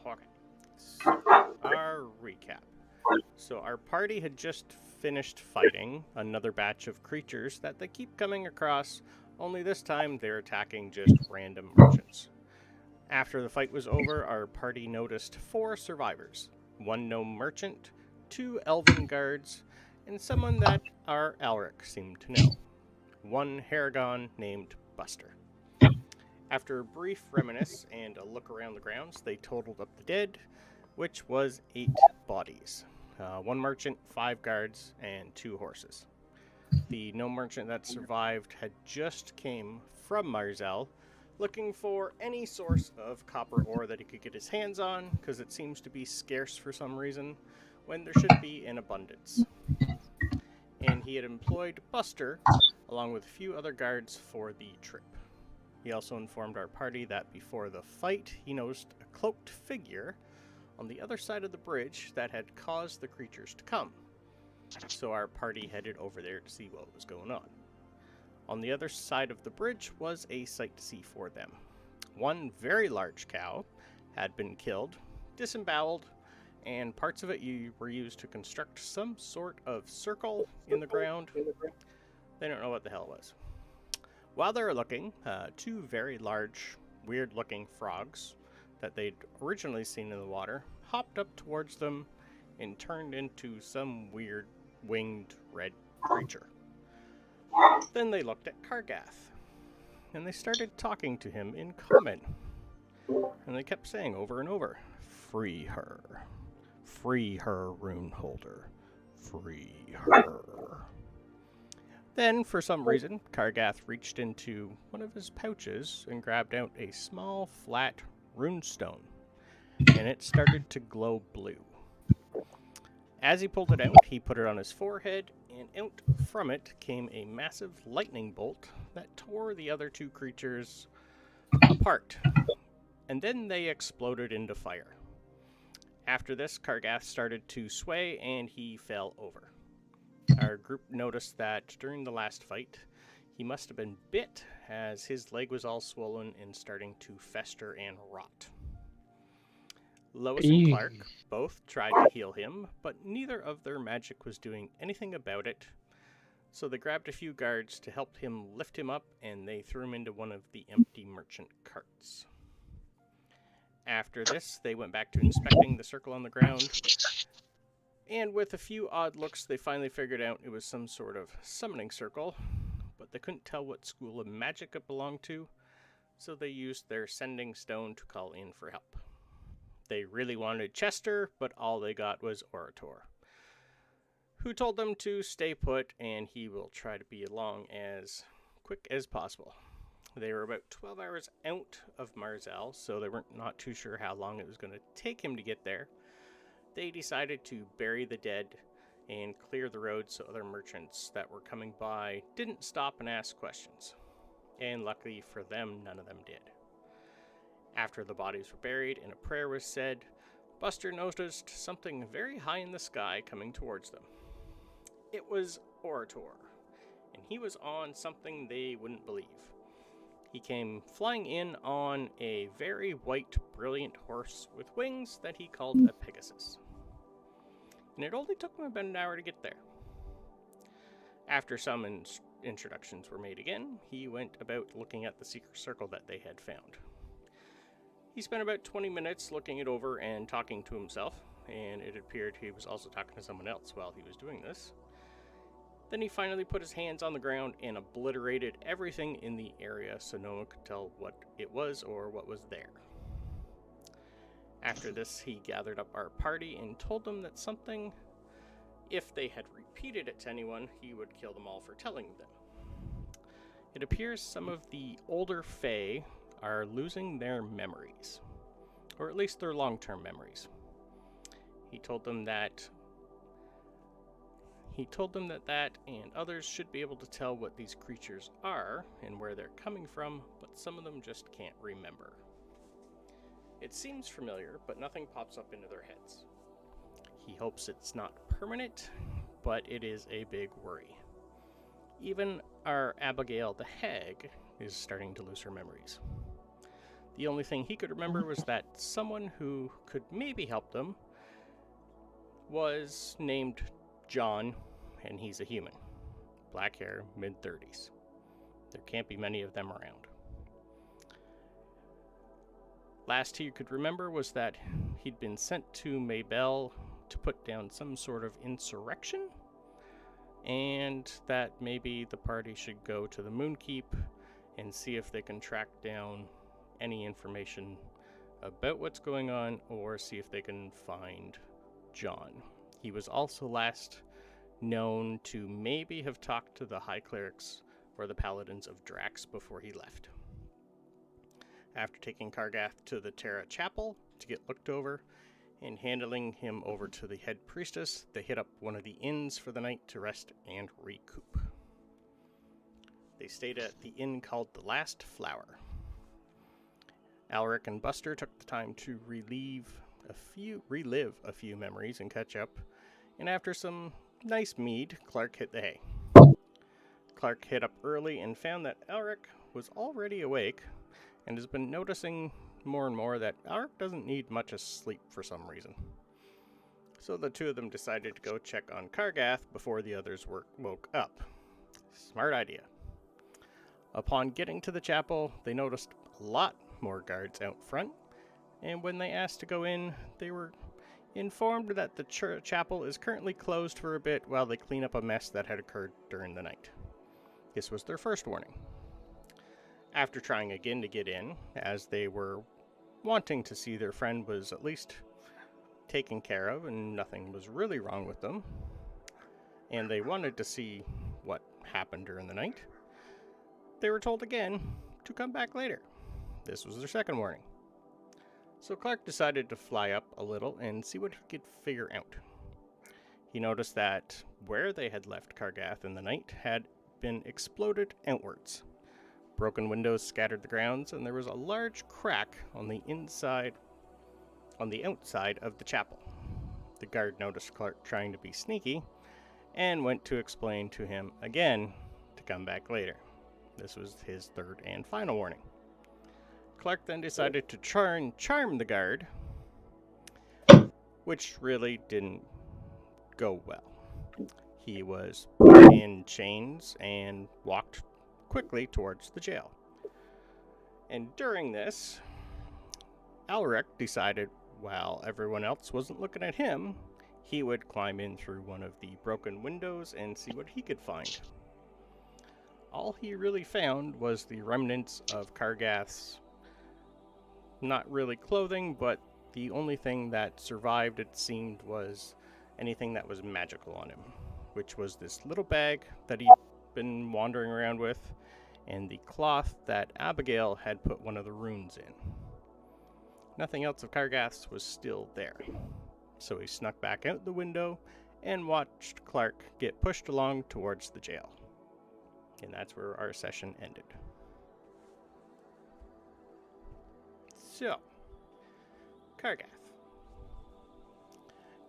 Okay. Our recap. So our party had just finished fighting another batch of creatures that they keep coming across, only this time they're attacking just random merchants. After the fight was over, our party noticed 4 survivors. 1 gnome merchant, 2 elven guards, and someone that our Alric seemed to know. 1 Haragon named Buster. After a brief reminisce and a look around the grounds, they totaled up the dead, which was 8 bodies. 1 merchant, 5 guards, and 2 horses. The gnome merchant that survived had just came from Marzel, looking for any source of copper ore that he could get his hands on, because it seems to be scarce for some reason, when there should be in abundance. And he had employed Buster, along with a few other guards, for the trip. He also informed our party that before the fight, he noticed a cloaked figure on the other side of the bridge that had caused the creatures to come. So our party headed over there to see what was going on. On the other side of the bridge was a sight to see for them. 1 very large cow had been killed, disemboweled, and parts of it were used to construct some sort of circle in the ground. They don't know what the hell it was. While they were looking, 2 very large, weird-looking frogs that they'd originally seen in the water hopped up towards them and turned into some weird winged red creature. Then they looked at Kargath, and they started talking to him in common. And they kept saying over and over, "Free her. Free her, Runeholder. Free her." Then, for some reason, Kargath reached into one of his pouches and grabbed out a small, flat runestone, and it started to glow blue. As he pulled it out, he put it on his forehead, and out from it came a massive lightning bolt that tore the other 2 creatures apart, and then they exploded into fire. After this, Kargath started to sway, and he fell over. Our group noticed that during the last fight, he must have been bit, as his leg was all swollen and starting to fester and rot. Lois and Clark both tried to heal him, but neither of their magic was doing anything about it, so they grabbed a few guards to help him lift him up, and they threw him into one of the empty merchant carts. After this, they went back to inspecting the circle on the ground, and with a few odd looks, they finally figured out it was some sort of summoning circle, but they couldn't tell what school of magic it belonged to, so they used their sending stone to call in for help. They really wanted Chester, but all they got was Orator, who told them to stay put, and he will try to be along as quick as possible. They were about 12 hours out of Marzel, so they weren't not too sure how long it was going to take him to get there. They decided to bury the dead and clear the road so other merchants that were coming by didn't stop and ask questions. And luckily for them, none of them did. After the bodies were buried and a prayer was said, Buster noticed something very high in the sky coming towards them. It was Orator, and he was on something they wouldn't believe. He came flying in on a very white, brilliant horse with wings that he called a Pegasus. And it only took him about an hour to get there. After some introductions were made again, he went about looking at the secret circle that they had found. He spent about 20 minutes looking it over and talking to himself, and it appeared he was also talking to someone else while he was doing this. Then he finally put his hands on the ground and obliterated everything in the area so no one could tell what it was or what was there. After this, he gathered up our party and told them that something, if they had repeated it to anyone, he would kill them all for telling them. It appears some of the older Fae are losing their memories, or at least their long-term memories. He told them that and others should be able to tell what these creatures are and where they're coming from, but some of them just can't remember. It seems familiar, but nothing pops up into their heads. He hopes it's not permanent, but it is a big worry. Even our Abigail the Hag is starting to lose her memories. The only thing he could remember was that someone who could maybe help them was named John, and he's a human. Black hair, mid-30s. There can't be many of them around. Last he could remember was that he'd been sent to Maybell to put down some sort of insurrection, and that maybe the party should go to the Moonkeep and see if they can track down any information about what's going on, or see if they can find John. He was also last known to maybe have talked to the High Clerics or the Paladins of Drax before he left. After taking Kargath to the Terra Chapel to get looked over and handling him over to the head priestess, they hit up one of the inns for the night to rest and recoup. They stayed at the inn called the Last Flower. Alric and Buster took the time to relive a few memories and catch up, and after some nice mead, Clark hit the hay. Clark hit up early and found that Alric was already awake and has been noticing more and more that Alric doesn't need much of sleep for some reason. So the two of them decided to go check on Kargath before the others woke up. Smart idea. Upon getting to the chapel, they noticed a lot more guards out front, and when they asked to go in, they were informed that the chapel is currently closed for a bit while they clean up a mess that had occurred during the night. This was their first warning. After trying again to get in, as they were wanting to see their friend was at least taken care of and nothing was really wrong with them, and they wanted to see what happened during the night, they were told again to come back later. This was their second warning. So Clark decided to fly up a little and see what he could figure out. He noticed that where they had left Kargath in the night had been exploded outwards. Broken windows scattered the grounds, and there was a large crack on the outside of the chapel. The guard noticed Clark trying to be sneaky and went to explain to him again to come back later. This was his third and final warning. Clark then decided to try and charm the guard, which really didn't go well. He was put in chains and walked quickly towards the jail. And during this, Alric decided, while everyone else wasn't looking at him, he would climb in through one of the broken windows and see what he could find. All he really found was the remnants of Kargath's, not really clothing, but the only thing that survived, it seemed, was anything that was magical on him, which was this little bag that he'd been wandering around with, and the cloth that Abigail had put one of the runes in. Nothing else of Kargath's was still there, so he snuck back out the window and watched Clark get pushed along towards the jail. And that's where our session ended. So, Kargath.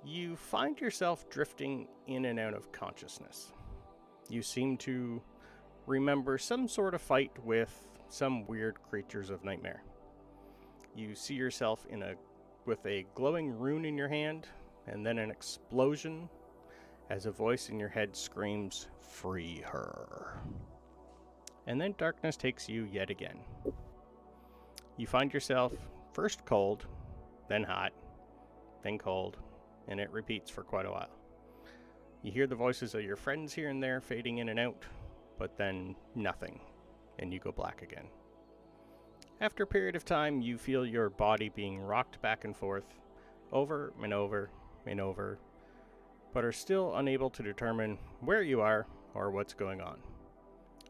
You find yourself drifting in and out of consciousness. You seem to remember some sort of fight with some weird creatures of nightmare. You see yourself with a glowing rune in your hand, and then an explosion as a voice in your head screams, "Free her." And then darkness takes you yet again. You find yourself first cold, then hot, then cold, and it repeats for quite a while. You hear the voices of your friends here and there fading in and out, but then nothing, and you go black again. After a period of time, you feel your body being rocked back and forth, over and over and over, but are still unable to determine where you are or what's going on.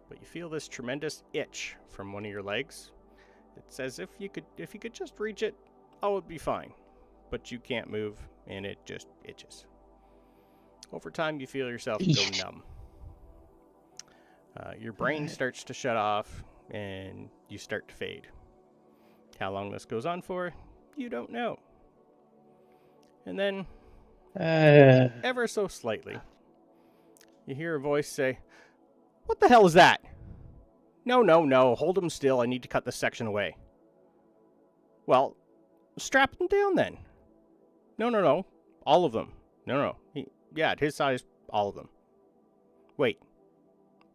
But you feel this tremendous itch from one of your legs. It's as if you could just reach it, all would be fine. But you can't move, and it just itches. Over time, you feel yourself go numb. Your brain starts to shut off, and you start to fade. How long this goes on for, you don't know. And then, ever so slightly, you hear a voice say, "What the hell is that? No, hold him still. I need to cut this section away." Well, strap them down then. No. All of them. No. Yeah, at his size, all of them. Wait,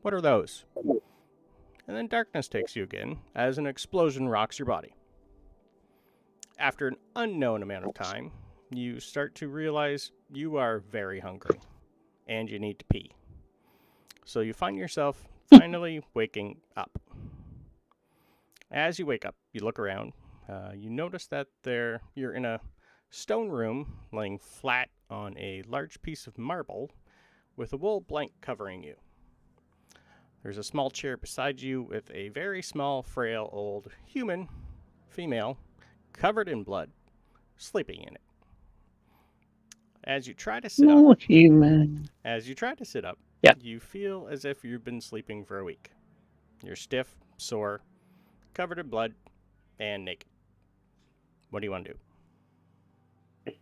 what are those? And then darkness takes you again as an explosion rocks your body. After an unknown amount of time, you start to realize you are very hungry and you need to pee. So you find yourself finally waking up. As you wake up, you look around. You notice that you're in a stone room laying flat on a large piece of marble with a wool blanket covering you. There's a small chair beside you with a very small, frail, old human, female, covered in blood, sleeping in it. As you try to sit up, human. Yep. You feel as if you've been sleeping for a week. You're stiff, sore, covered in blood, and naked. What do you want to do?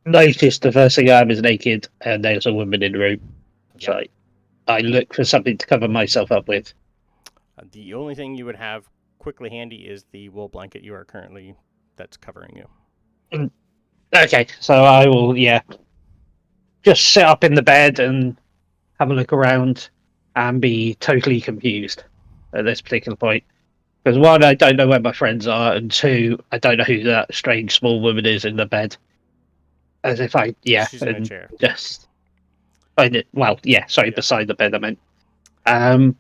Notice the first thing I am is naked, and there's a woman in the room. Yep. So I look for something to cover myself up with. The only thing you would have quickly handy is the wool blanket that's covering you. Okay, so I will, just sit up in the bed and have a look around and be totally confused at this particular point. Because one, I don't know where my friends are, and two, I don't know who that strange small woman is in the bed. As if she's in a chair. Just find it. Well, beside the bed, I meant. And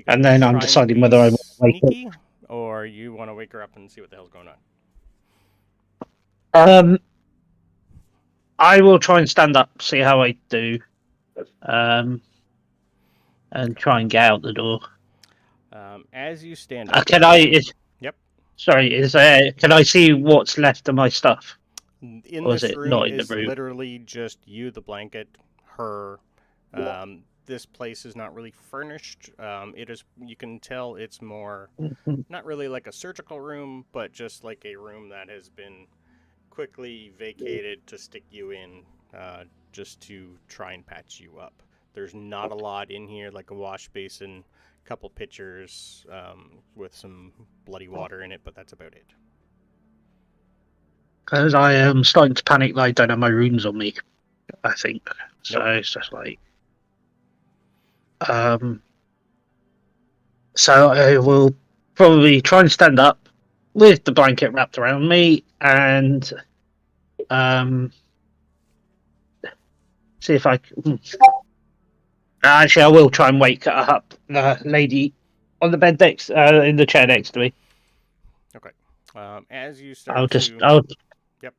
then I'm deciding whether I want to wake sneaky or you want to wake her up and see what the hell's going on. I will try and stand up, see how I do, and try and get out the door. As you stand up, Yep. Sorry, can I see what's left of my stuff? In this room is literally just you, the blanket, her. This place is not really furnished. It is. You can tell it's more not really like a surgical room, but just like a room that has been quickly vacated to stick you in, just to try and patch you up. There's not a lot in here, like a wash basin, a couple pitchers with some bloody water in it, but that's about it. Because I am starting to panic that I don't have my runes on me, I think. So It's just like... So I will probably try and stand up with the blanket wrapped around me and see if I can... Actually, I will try and wake up the lady on the bed in the chair next to me. Okay. As you start Yep.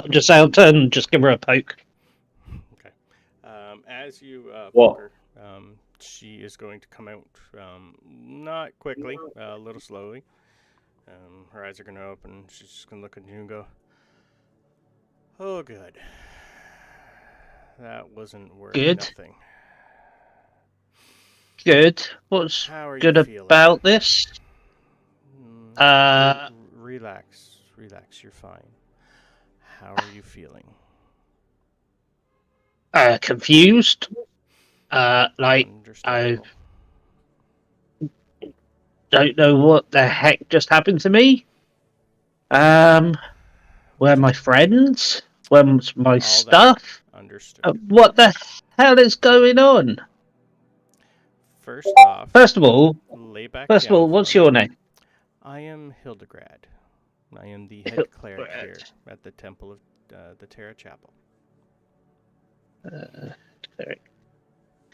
I'll just say I'll turn and just give her a poke. Okay. As you poke her, she is going to come out, not quickly, a little slowly. Her eyes are going to open. She's just going to look at you and go, "Oh, good. That wasn't worth nothing." Good. What's good about this? Relax. You're fine. How are you feeling? Confused. I don't know what the heck just happened to me. Where are my friends? Where's my stuff? Understood. What the hell is going on? First of all, what's your name? I am Hildegrad. I am the head cleric here at the Temple of the Terra Chapel.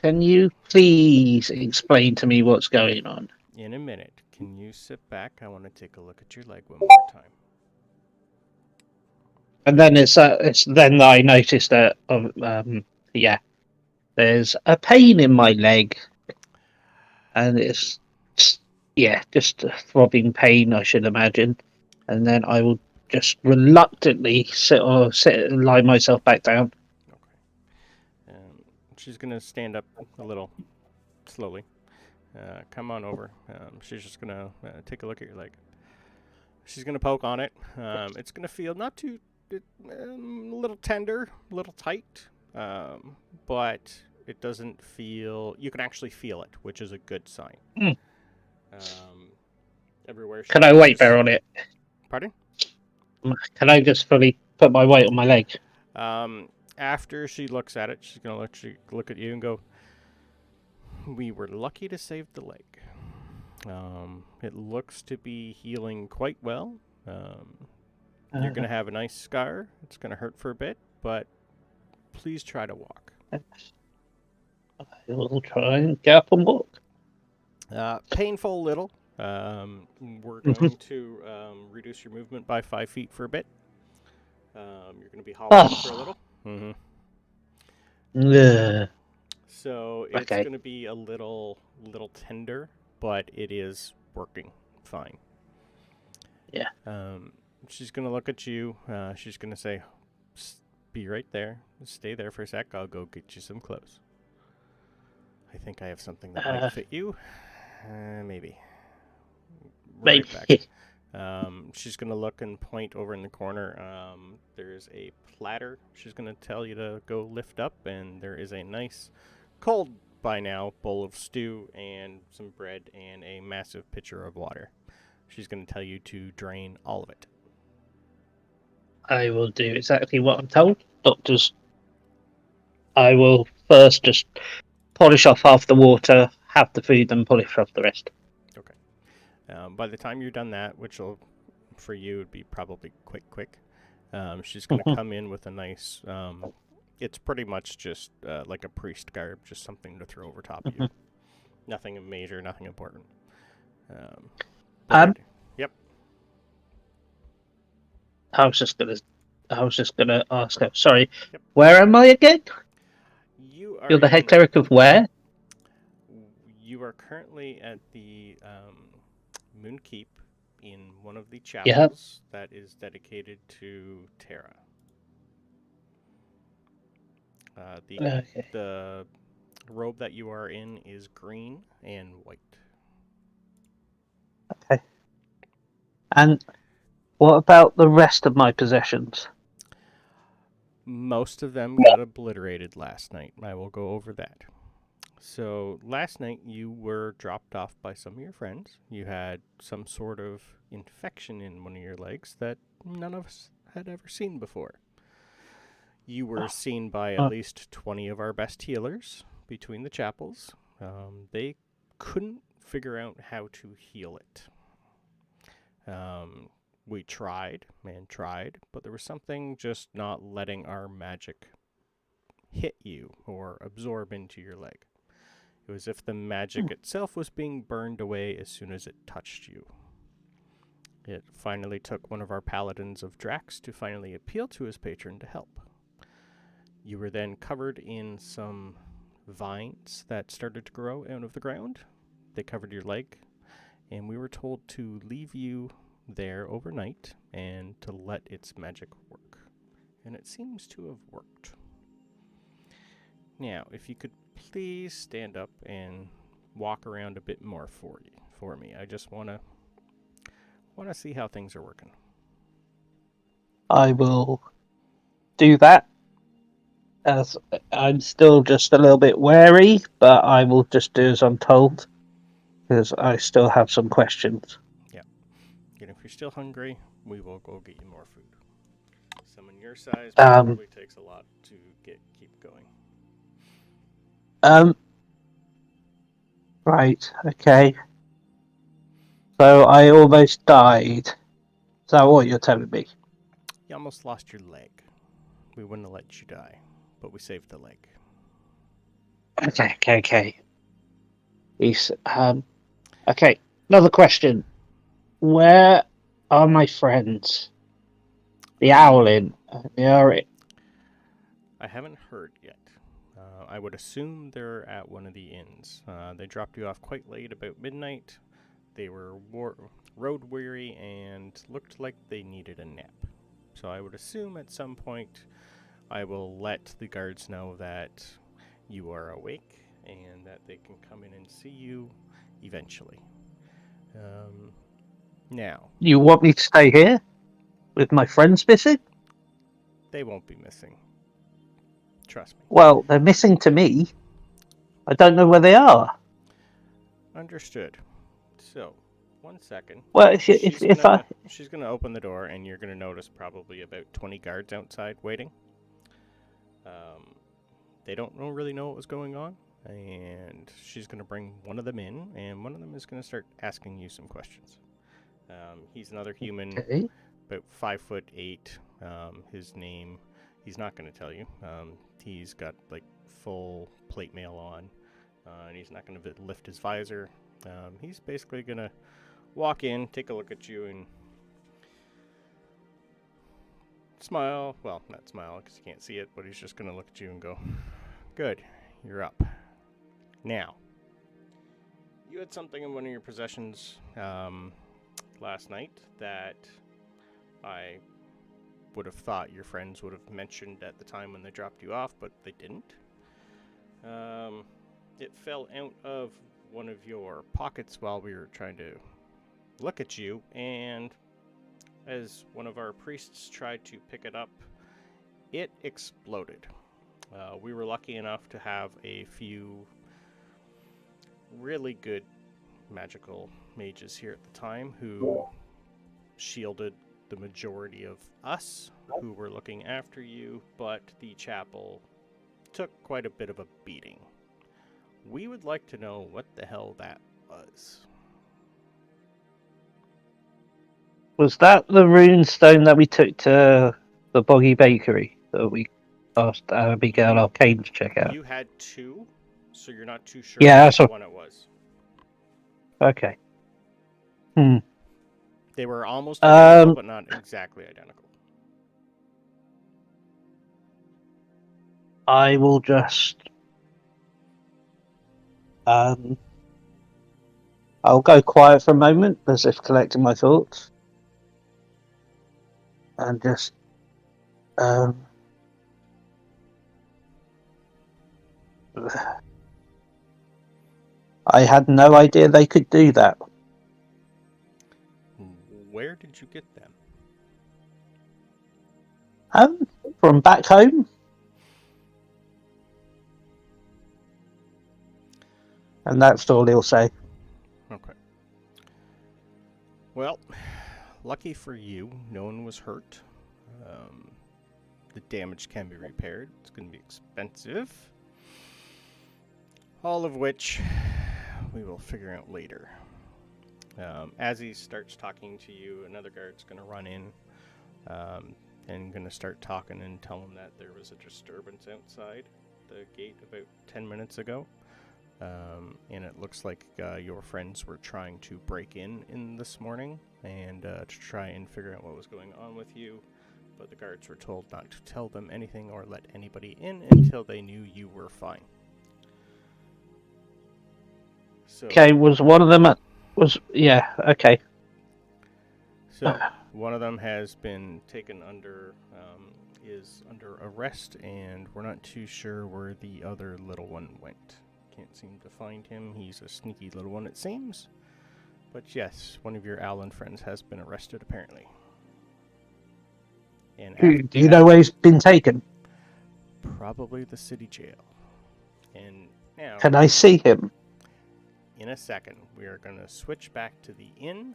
Can you please explain to me what's going on? In a minute. Can you sit back? I want to take a look at your leg one more time. And then it's then I noticed that there's a pain in my leg, and it's just a throbbing pain, I should imagine. And then I will just reluctantly sit and lie myself back down. Okay. She's gonna stand up a little slowly. Come on over. She's just gonna take a look at your leg. She's gonna poke on it. It's gonna feel not too, a little tender, a little tight, but it doesn't feel. You can actually feel it, which is a good sign. everywhere she Can I weight bear goes. on it? Pardon? Can I just fully put my weight on my leg? After she looks at it, she's gonna look at you and go, "We were lucky to save the leg. It looks to be healing quite well. You're gonna have a nice scar. It's gonna hurt for a bit, but please try to walk." I will try and get up and walk. Painful little. We're going to reduce your movement by 5 feet for a bit. You're going to be hobbling for a little. Mm-hmm. Ugh. So it's Okay. going to be a little tender, but it is working fine. Yeah. She's going to look at you. She's going to say, "Be right there. Stay there for a sec. I'll go get you some clothes. I think I have something that might fit you. Maybe. Right Maybe. back." She's going to look and point over in the corner. There's a platter she's going to tell you to go lift up, and there is a nice, cold by now, bowl of stew and some bread and a massive pitcher of water. She's going to tell you to drain all of it. I will do exactly what I'm told. Doctors, I will first just polish off half the water, have the food, and polish off the rest. Okay. By the time you're done that, which will, for you, would be probably quick. She's going to come in with a nice, it's pretty much just like a priest garb, just something to throw over top of you. Nothing major, nothing important. Yep. I was just gonna ask her. Sorry, yep. Where am I again? You're the head cleric of where? You are currently at the Moon Keep in one of the chapels that is dedicated to Terra. The robe that you are in is green and white. Okay. And what about the rest of my possessions? Most of them got obliterated last night. I will go over that. So last night you were dropped off by some of your friends. You had some sort of infection in one of your legs that none of us had ever seen before. You were seen by at least 20 of our best healers between the chapels. They couldn't figure out how to heal it. We tried and tried, but there was something just not letting our magic hit you or absorb into your leg. It was as if the magic itself was being burned away as soon as it touched you. It finally took one of our paladins of Drax to finally appeal to his patron to help. You were then covered in some vines that started to grow out of the ground. They covered your leg, and we were told to leave you there overnight and to let its magic work. And it seems to have worked. Now, if you could please stand up and walk around a bit more for me. I just want to see how things are working. I will do that. As I'm still just a little bit wary, but I will just do as I'm told, because I still have some questions. Yeah. And if you're still hungry, we will go get you more food. Someone your size probably takes a lot to keep going. Right, okay. So I almost died. Is that what you're telling me? You almost lost your leg. We wouldn't have let you die, but we saved the leg. Okay. Okay, another question. Where are my friends? The Owlin, the Uri. I haven't heard yet. I would assume they're at one of the inns. They dropped you off quite late, about midnight. They were road weary and looked like they needed a nap. So I would assume at some point I will let the guards know that you are awake and that they can come in and see you eventually. Now. You want me to stay here with my friends missing? They won't be missing. Trust me. Well, they're missing to me. I don't know where they are. Understood. So, 1 second. Well, She's gonna open the door, and you're gonna notice probably about 20 guards outside waiting. They don't really know what was going on, and she's gonna bring one of them in, and one of them is gonna start asking you some questions. He's another human, okay. about 5'8". His name, he's not gonna tell you. He's got like full plate mail on, and he's not gonna lift his visor. He's basically gonna walk in, take a look at you, and smile. Well, not smile because you can't see it, but he's just going to look at you and go, "Good, you're up." Now, you had something in one of your possessions last night that I would have thought your friends would have mentioned at the time when they dropped you off, but they didn't. It fell out of one of your pockets while we were trying to look at you, and as one of our priests tried to pick it up, it exploded. We were lucky enough to have a few really good magical mages here at the time who shielded the majority of us who were looking after you, but the chapel took quite a bit of a beating. We would like to know what the hell that was. Was that the rune stone that we took to the Boggy Bakery that we asked Abigail Arcane to check out? You had two, so you're not too sure Yeah, which one it was. Okay. They were almost identical, but not exactly identical. I will just I'll go quiet for a moment, as if collecting my thoughts, and just I had no idea they could do that. Where did you get them? From back home. And that's all he'll say. Okay. Well, lucky for you, no one was hurt. The damage can be repaired. It's going to be expensive. All of which we will figure out later. As he starts talking to you, another guard's going to run in and going to start talking and tell him that there was a disturbance outside the gate about 10 minutes ago. And it looks like your friends were trying to break in this morning and to try and figure out what was going on with you. But the guards were told not to tell them anything or let anybody in until they knew you were fine. So, okay, was one of them okay. So one of them has been taken under, is under arrest, and we're not too sure where the other little one went. Can't seem to find him. He's a sneaky little one, it seems. But yes, one of your Allen friends has been arrested, apparently. And Do you know where he's been taken? Probably the city jail. And now, Can I see him? in a second, we are going to switch back to the inn,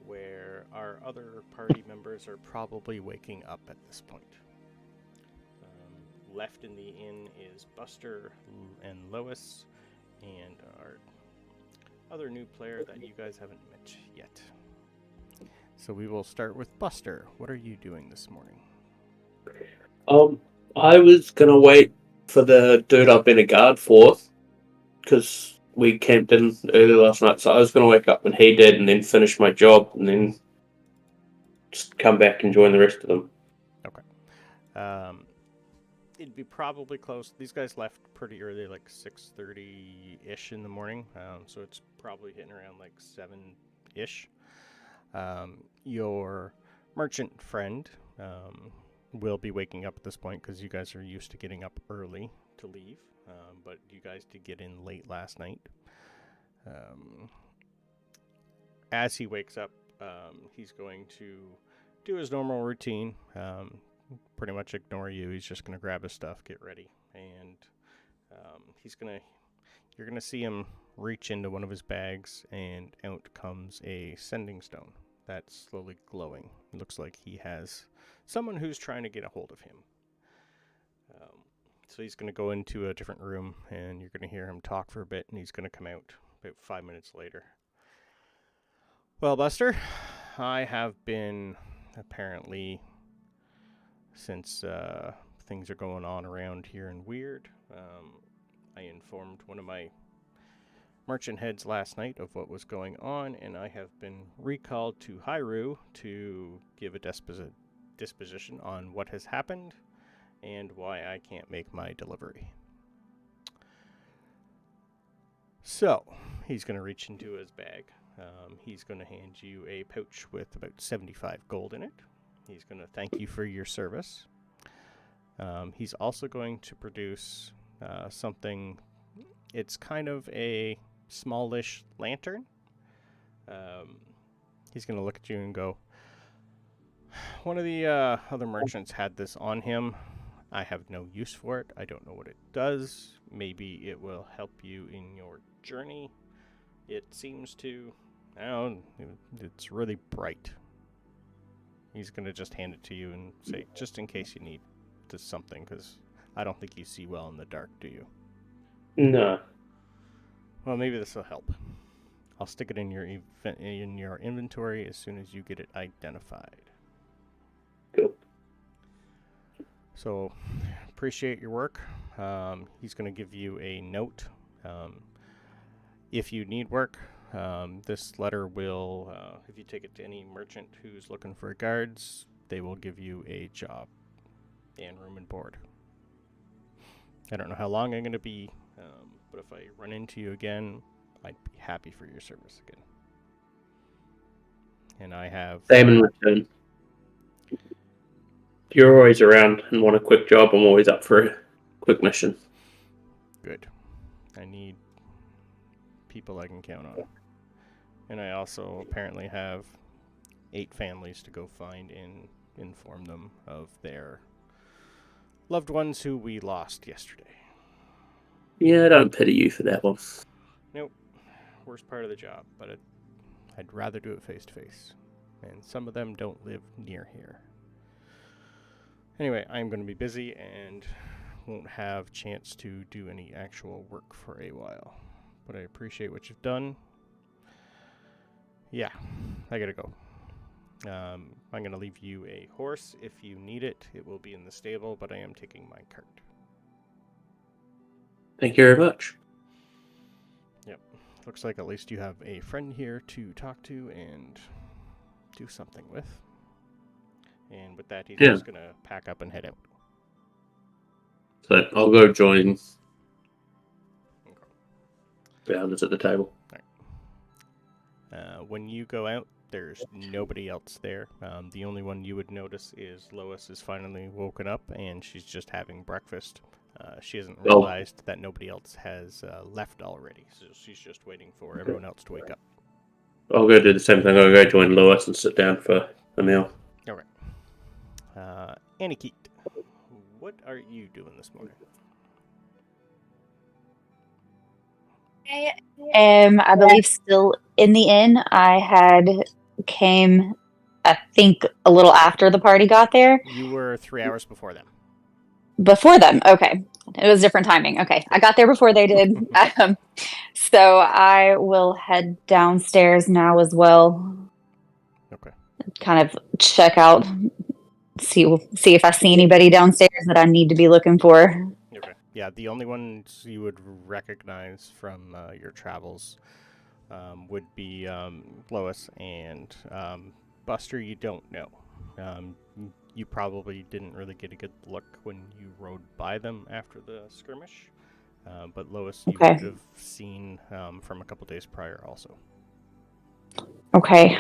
where our other party members are probably waking up at this point. Left in the inn is Buster and Lois, and our other new player that you guys haven't met yet. So we will start with Buster. What are you doing this morning? I was gonna wait for the dude I've been a guard for, because we camped in early last night, so I was gonna wake up when he did and then finish my job and then just come back and join the rest of them. Okay. It'd be probably close. These guys left pretty early, like 6:30-ish in the morning, so it's probably hitting around like 7-ish. Your merchant friend will be waking up at this point because you guys are used to getting up early to leave, but you guys did get in late last night. As he wakes up, he's going to do his normal routine. Pretty much ignore you. He's just going to grab his stuff, get ready, and he's going to You're going to see him reach into one of his bags, and out comes a sending stone that's slowly glowing. It looks like he has someone who's trying to get a hold of him. So he's going to go into a different room, and you're going to hear him talk for a bit, and he's going to come out about 5 minutes later. Well, Buster, I have been apparently, since things are going on around here and weird, I informed one of my merchant heads last night of what was going on, and I have been recalled to Hyrule to give a disposition on what has happened and why I can't make my delivery. So, he's going to reach into his bag. He's going to hand you a pouch with about 75 gold in it. He's going to thank you for your service. He's also going to produce something. It's kind of a smallish lantern. He's going to look at you and go, one of the other merchants had this on him. I have no use for it. I don't know what it does. Maybe it will help you in your journey. It seems to, I don't know, it's really bright. He's going to just hand it to you and say, just in case you need this something, because I don't think you see well in the dark, do you? No. Well, maybe this will help. I'll stick it in your inventory as soon as you get it identified. Cool. So, appreciate your work. He's going to give you a note. If you need work, this letter will, if you take it to any merchant who's looking for guards, they will give you a job and room and board. I don't know how long I'm going to be, but if I run into you again, I'd be happy for your service again. And I have... Same in return. If you're always around and want a quick job, I'm always up for a quick mission. Good. I need people I can count on. And I also apparently have 8 families to go find and inform them of their loved ones who we lost yesterday. Yeah, I don't pity you for that one. Nope. Worst part of the job, but I'd rather do it face to face. And some of them don't live near here. Anyway, I'm going to be busy and won't have chance to do any actual work for a while. But I appreciate what you've done. Yeah, I gotta go. I'm going to leave you a horse if you need it. It will be in the stable, but I am taking my cart. Thank you very much. Yep. Looks like at least you have a friend here to talk to and do something with. And with that, he's just going to pack up and head out. So I'll go join Bounders at the table. All right. When you go out, there's nobody else there. The only one you would notice is Lois is finally woken up, and she's just having breakfast. She hasn't realized that nobody else has left already, so she's just waiting for everyone else to wake up. I'll go do the same thing. I'll go join Lois and sit down for a meal. All right. Aniket, what are you doing this morning? I am, I believe, still in the inn. I came, I think, a little after the party got there. You were 3 hours before them. Before them, okay. It was different timing. Okay, I got there before they did. So I will head downstairs now as well. Okay. Kind of check out, see if I see anybody downstairs that I need to be looking for. Okay. Yeah, the only ones you would recognize from your travels would be Lois and Buster. You don't know. You probably didn't really get a good look when you rode by them after the skirmish. But Lois, you would have seen from a couple days prior also. Okay.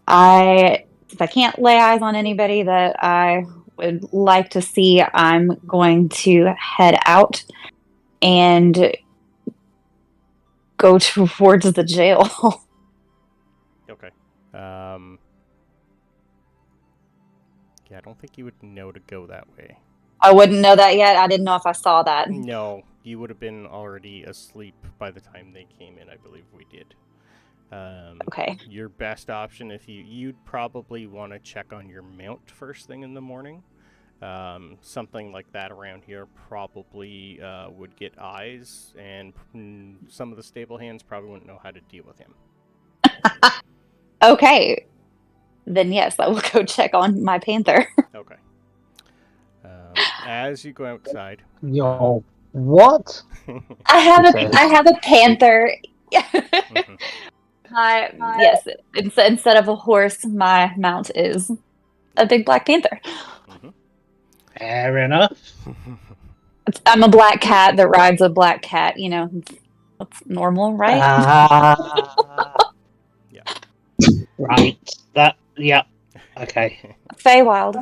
If I can't lay eyes on anybody that I would like to see, I'm going to head out and go towards the jail. Okay. Yeah, I don't think you would know to go that way. I wouldn't know that yet. I didn't know if I saw that. No, you would have been already asleep by the time they came in. I believe we did. Okay. Your best option, if you'd probably want to check on your mount first thing in the morning. Something like that around here probably would get eyes, and some of the stable hands probably wouldn't know how to deal with him. Okay. Then yes, I will go check on my panther. Okay. As you go outside, Yo, what? I have He a says. I have a panther. Mhm. Yes, instead of a horse, my mount is a big black panther. Fair enough. I'm a black cat that rides a black cat. You know, that's normal, right? Yeah. Right. That. Yeah. Okay. Feywild.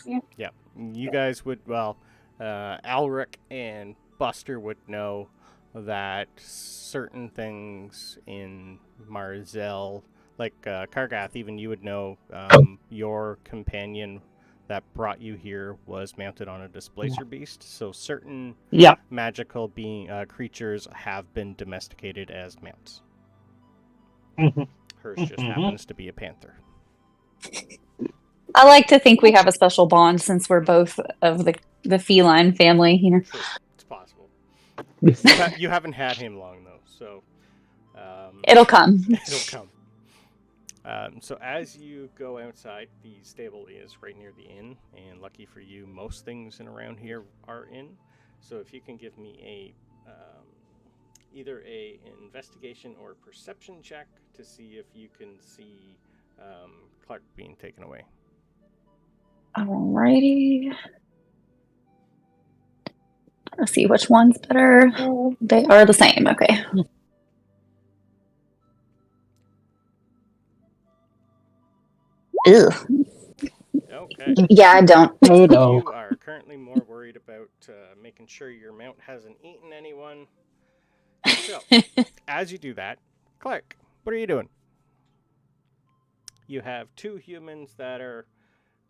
Yeah. Yeah. You guys would, well, Alric and Buster would know that certain things in Marzel, like Kargath, even you would know your companion that brought you here was mounted on a displacer beast. So certain Yeah. magical creatures have been domesticated as mounts. Mhm. Hers just happens to be a panther. I like to think we have a special bond since we're both of the feline family. You know. True. It's possible. You haven't had him long, though, so... It'll come. It'll come. So as you go outside, the stable is right near the inn, and lucky for you, most things in around here are in. So if you can give me either a investigation or perception check to see if you can see Clark being taken away. Alrighty. Let's see which one's better. They are the same. Okay. Ew. Okay. Yeah, I don't. Oh no. You are currently more worried about making sure your mount hasn't eaten anyone. So, as you do that, Clark, what are you doing? You have two humans that are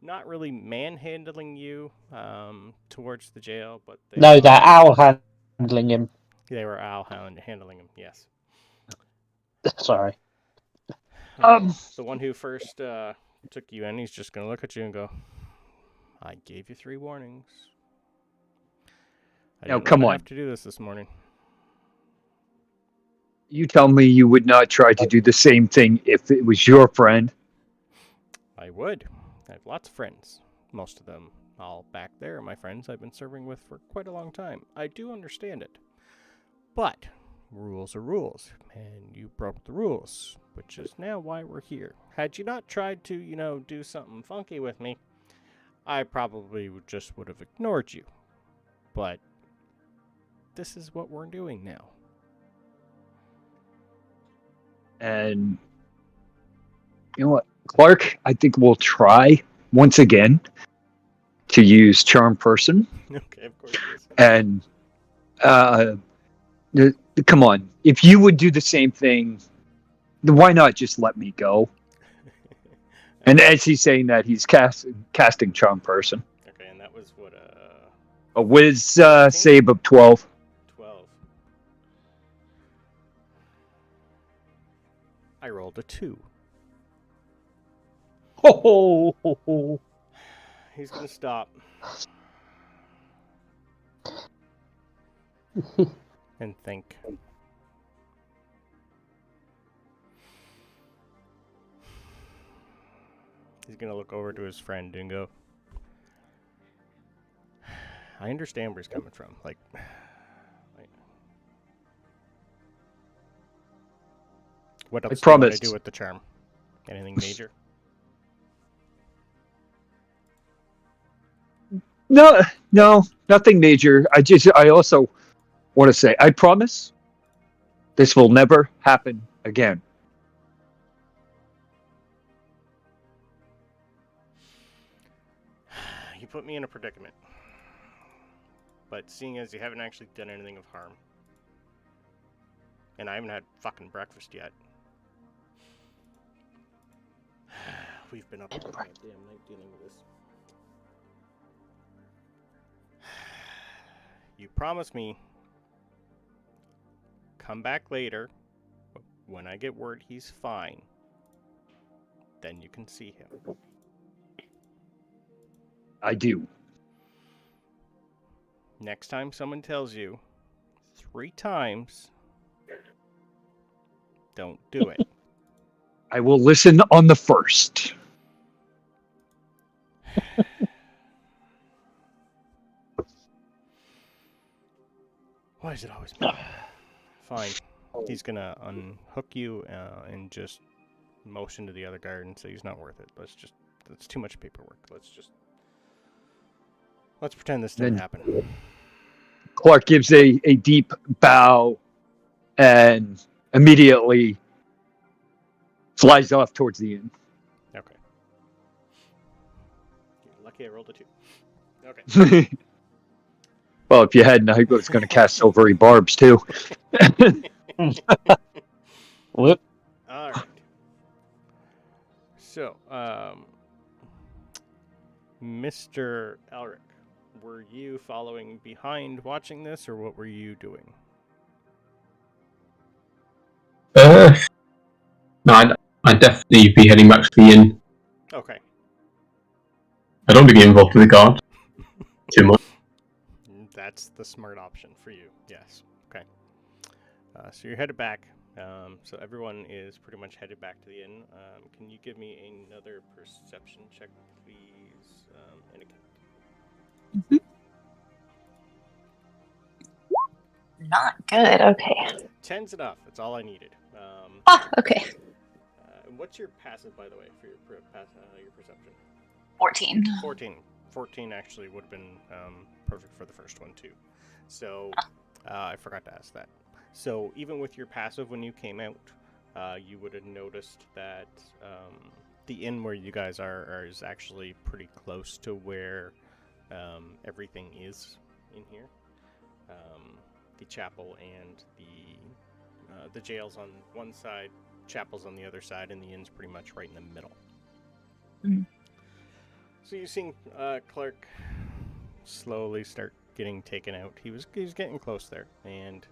not really manhandling you towards the jail, but No, that owl handling him. They were handling him, yes. Sorry. The one who first took you in, he's just going to look at you and go, I gave you 3 warnings. I Now, didn't come want to on. have to do this morning. You tell me you would not try to do the same thing if it was your friend. I would. I have lots of friends. Most of them all back there are my friends I've been serving with for quite a long time. I do understand it. But rules are rules, and you broke the rules, which is now why we're here. Had you not tried to, do something funky with me, I probably would have ignored you. But this is what we're doing now. And you know what, Clark, I think we'll try once again to use Charm Person. Okay, of course it is. And come on, if you would do the same thing, then why not just let me go? And as he's saying that, he's casting Charm Person. Okay, and that was what, A whiz save of 12. 12. I rolled a 2. Oh. He's gonna stop. And think. He's gonna look over to his friend and go, I understand where he's coming from. What else do you want to do with the charm? Anything major? No, nothing major. I also want to say, I promise this will never happen again. You put me in a predicament. But seeing as you haven't actually done anything of harm, and I haven't had fucking breakfast yet, we've been up all goddamn night dealing with this. You promised me come back later, when I get word he's fine, then you can see him. I do. Next time someone tells you 3 times, don't do it. I will listen on the first. Why is it always me? Fine. He's gonna unhook you and just motion to the other guard and say he's not worth it. That's too much paperwork. Let's pretend this didn't happen. Clark gives a deep bow and immediately flies off towards the inn. Okay. You're lucky I rolled a 2. Okay. Well, if you hadn't, I was going to cast silvery barbs too. Whoop. All right. So, Mr. Elric, were you following behind watching this, or what were you doing? No, I'd definitely be heading back to the inn. Okay. I don't want to get involved with the guard too much. That's the smart option for you. Yes. Okay. So you're headed back. So everyone is pretty much headed back to the inn. Can you give me another perception check, please? Not good. Okay. 10's enough. That's all I needed. Okay. What's your passive, by the way, for your perception? 14. 14 actually would have been perfect for the first one, too. So, I forgot to ask that. So, even with your passive, when you came out, you would have noticed that the inn where you guys are is actually pretty close to where everything is in here. The chapel and the jail's on one side, chapel's on the other side, and the inn's pretty much right in the middle. Mm. So you've seen Clark slowly start getting taken out. He was getting close there, and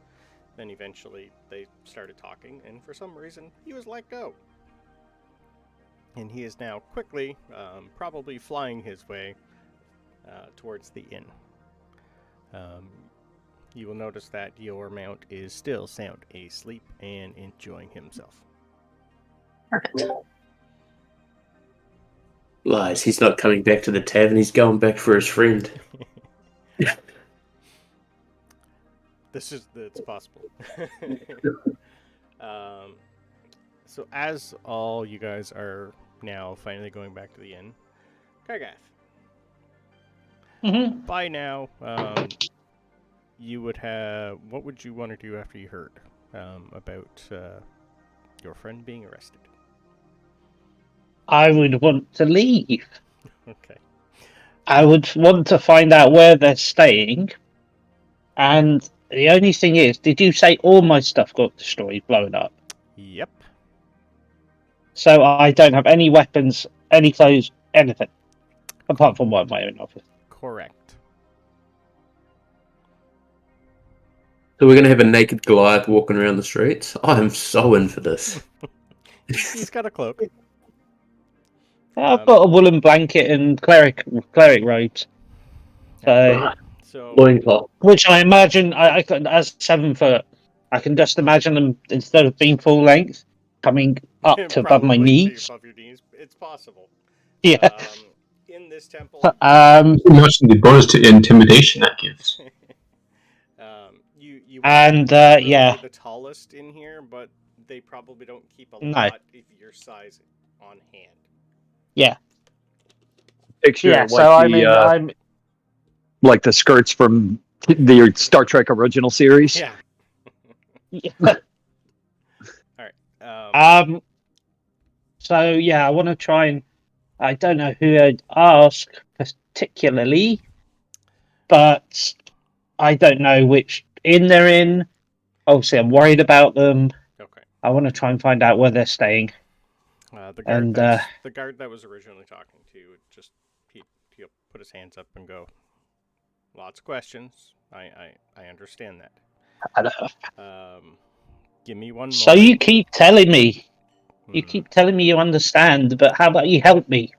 then eventually they started talking, and for some reason he was let go. And he is now quickly, probably flying his way towards the inn. You will notice that your mount is still sound asleep and enjoying himself. Perfect. Lies, he's not coming back to the tavern, he's going back for his friend. It's possible. So as all you guys are now finally going back to the inn, Kargath, by now, you would have... What would you want to do after you heard about your friend being arrested? I would want to leave. Okay. I would want to find out where they're staying. And the only thing is, did you say all my stuff got destroyed, blown up? Yep. So I don't have any weapons, any clothes, anything. Apart from one in my own office. Correct. So we're going to have a naked Goliath walking around the streets? I'm so in for this. He's got a cloak. I've got a woolen blanket and cleric robes. So Loincloth. Which I imagine, I could, as 7 foot, I can just imagine them, instead of being full length, coming up to above my probably knees. above your knees. It's possible. Yeah. In this temple, Imagine the bonus to intimidation that gives. you And, really yeah. the tallest in here, but they probably don't keep a No. lot of your size on hand. Yeah. Picture Yeah, like so I the, mean, I'm... like the skirts from the Star Trek original series. Yeah. Yeah. All right. So, yeah, I want to try and... I don't know who I'd ask particularly, but I don't know which inn they're in. Obviously, I'm worried about them. Okay. I want to try and find out where they're staying. The guard that was originally talking to you would just he'll put his hands up and go, "Lots of questions. I understand that." I don't know. Give me one So moment. you keep telling me. You Hmm. keep telling me you understand, but how about you help me?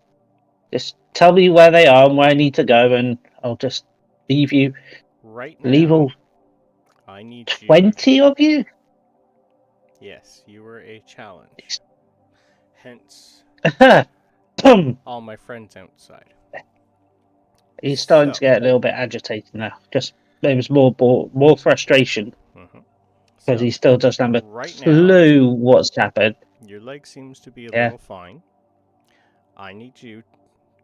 Just tell me where they are and where I need to go, and I'll just leave you. Right Leave now, all I need you. 20 of you? Yes, you were a challenge. Hence, Boom. all my friends outside. He's starting So, to get a little bit agitated now. Just there was more frustration mhm. because So, he still doesn't have a right now, clue what's happened. your leg seems to be a Yeah. little fine. I need you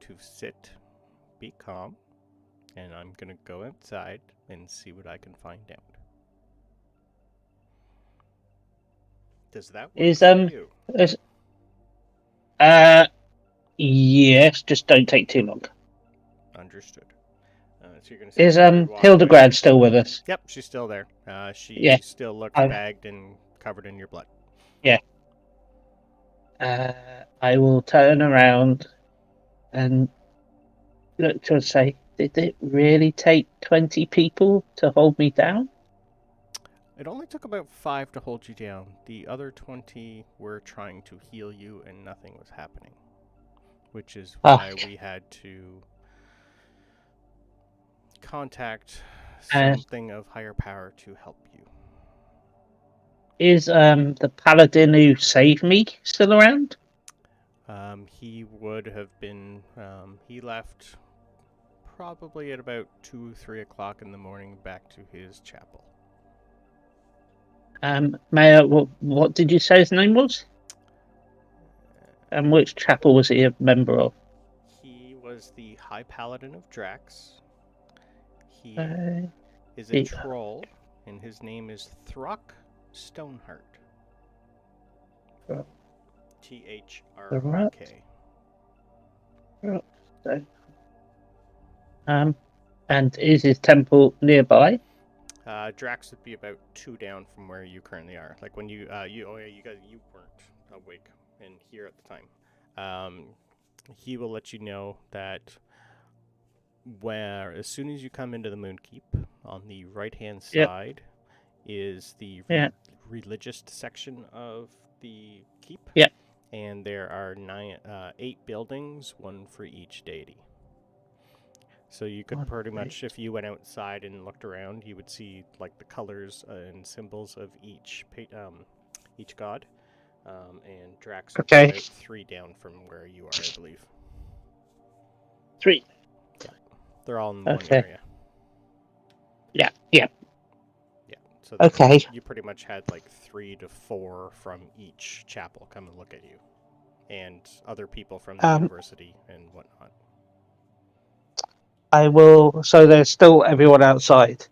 to sit, be calm, and I'm gonna go outside and see what I can find out. Does that work Is for you? is uh yes, just don't take too long. Understood. So you're gonna see Is the guard walk by. Hildegrad still with us? Yep, she's still there. She Yeah. still looks I bagged and covered in your blood. I will turn around and look to her and say, did it really take 20 people to hold me down? It only took about 5 to hold you down. The other 20 were trying to heal you and nothing was happening. Which is why we had to contact something of higher power to help you. Is the paladin who saved me still around? He would have been, he left probably at about 2, 3 o'clock in the morning back to his chapel. Mayor, what did you say his name was? And which chapel was he a member of? He was the High Paladin of Drax. He Uh, is a troll, and his name is Throck Stoneheart. Throck. THRRK. And is his temple nearby? Drax would be about 2 down from where you currently are. Like when you weren't awake and here at the time. He will let you know that as soon as you come into the Moonkeep, on the right-hand side is the religious section of the keep. Yep. And there are 8 buildings, one for each deity. So you could pretty much, if you went outside and looked around, you would see like the colors and symbols of each god. And Drax would be about 3 down from where you are, I believe. 3. Yeah, they're all in one area. Yeah. So Okay. you pretty much had like 3 to 4 from each chapel come and look at you, and other people from the university and whatnot. I will. So there's still everyone outside.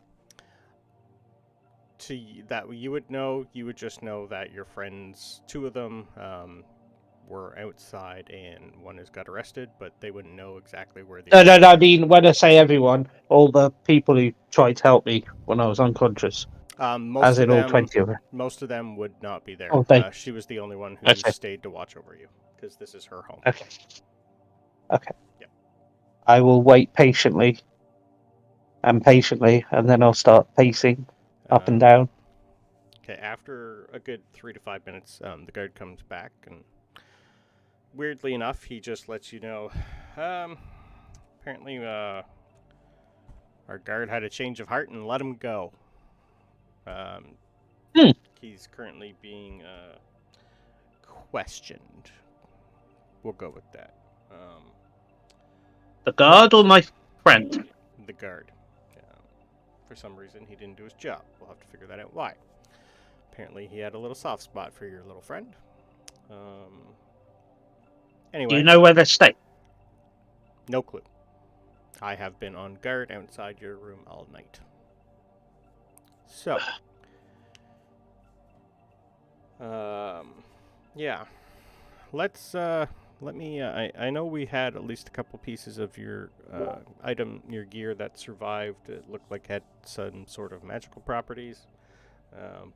That you would know, you would just know that your friends, 2 of them, were outside, and one has got arrested, but they wouldn't know exactly where the. No. I mean, when I say everyone, all the people who tried to help me when I was unconscious. Most of all them, 20 of them. Most of them would not be there. She was the only one who stayed to watch over you because this is her home. Okay. Yep. I will wait patiently, and then I'll start pacing up and down. Okay, after a good 3 to 5 minutes, the guard comes back, and weirdly enough, he just lets you know, apparently, our guard had a change of heart and let him go. He's currently being questioned. We'll go with that. The guard or my friend? The guard. For some reason, he didn't do his job. We'll have to figure that out why. Apparently, he had a little soft spot for your little friend. Anyway. Do you know where they're staying? No clue. I have been on guard outside your room all night. So. Yeah. Let me, I know we had at least a couple pieces of your your gear that survived. It looked like it had some sort of magical properties.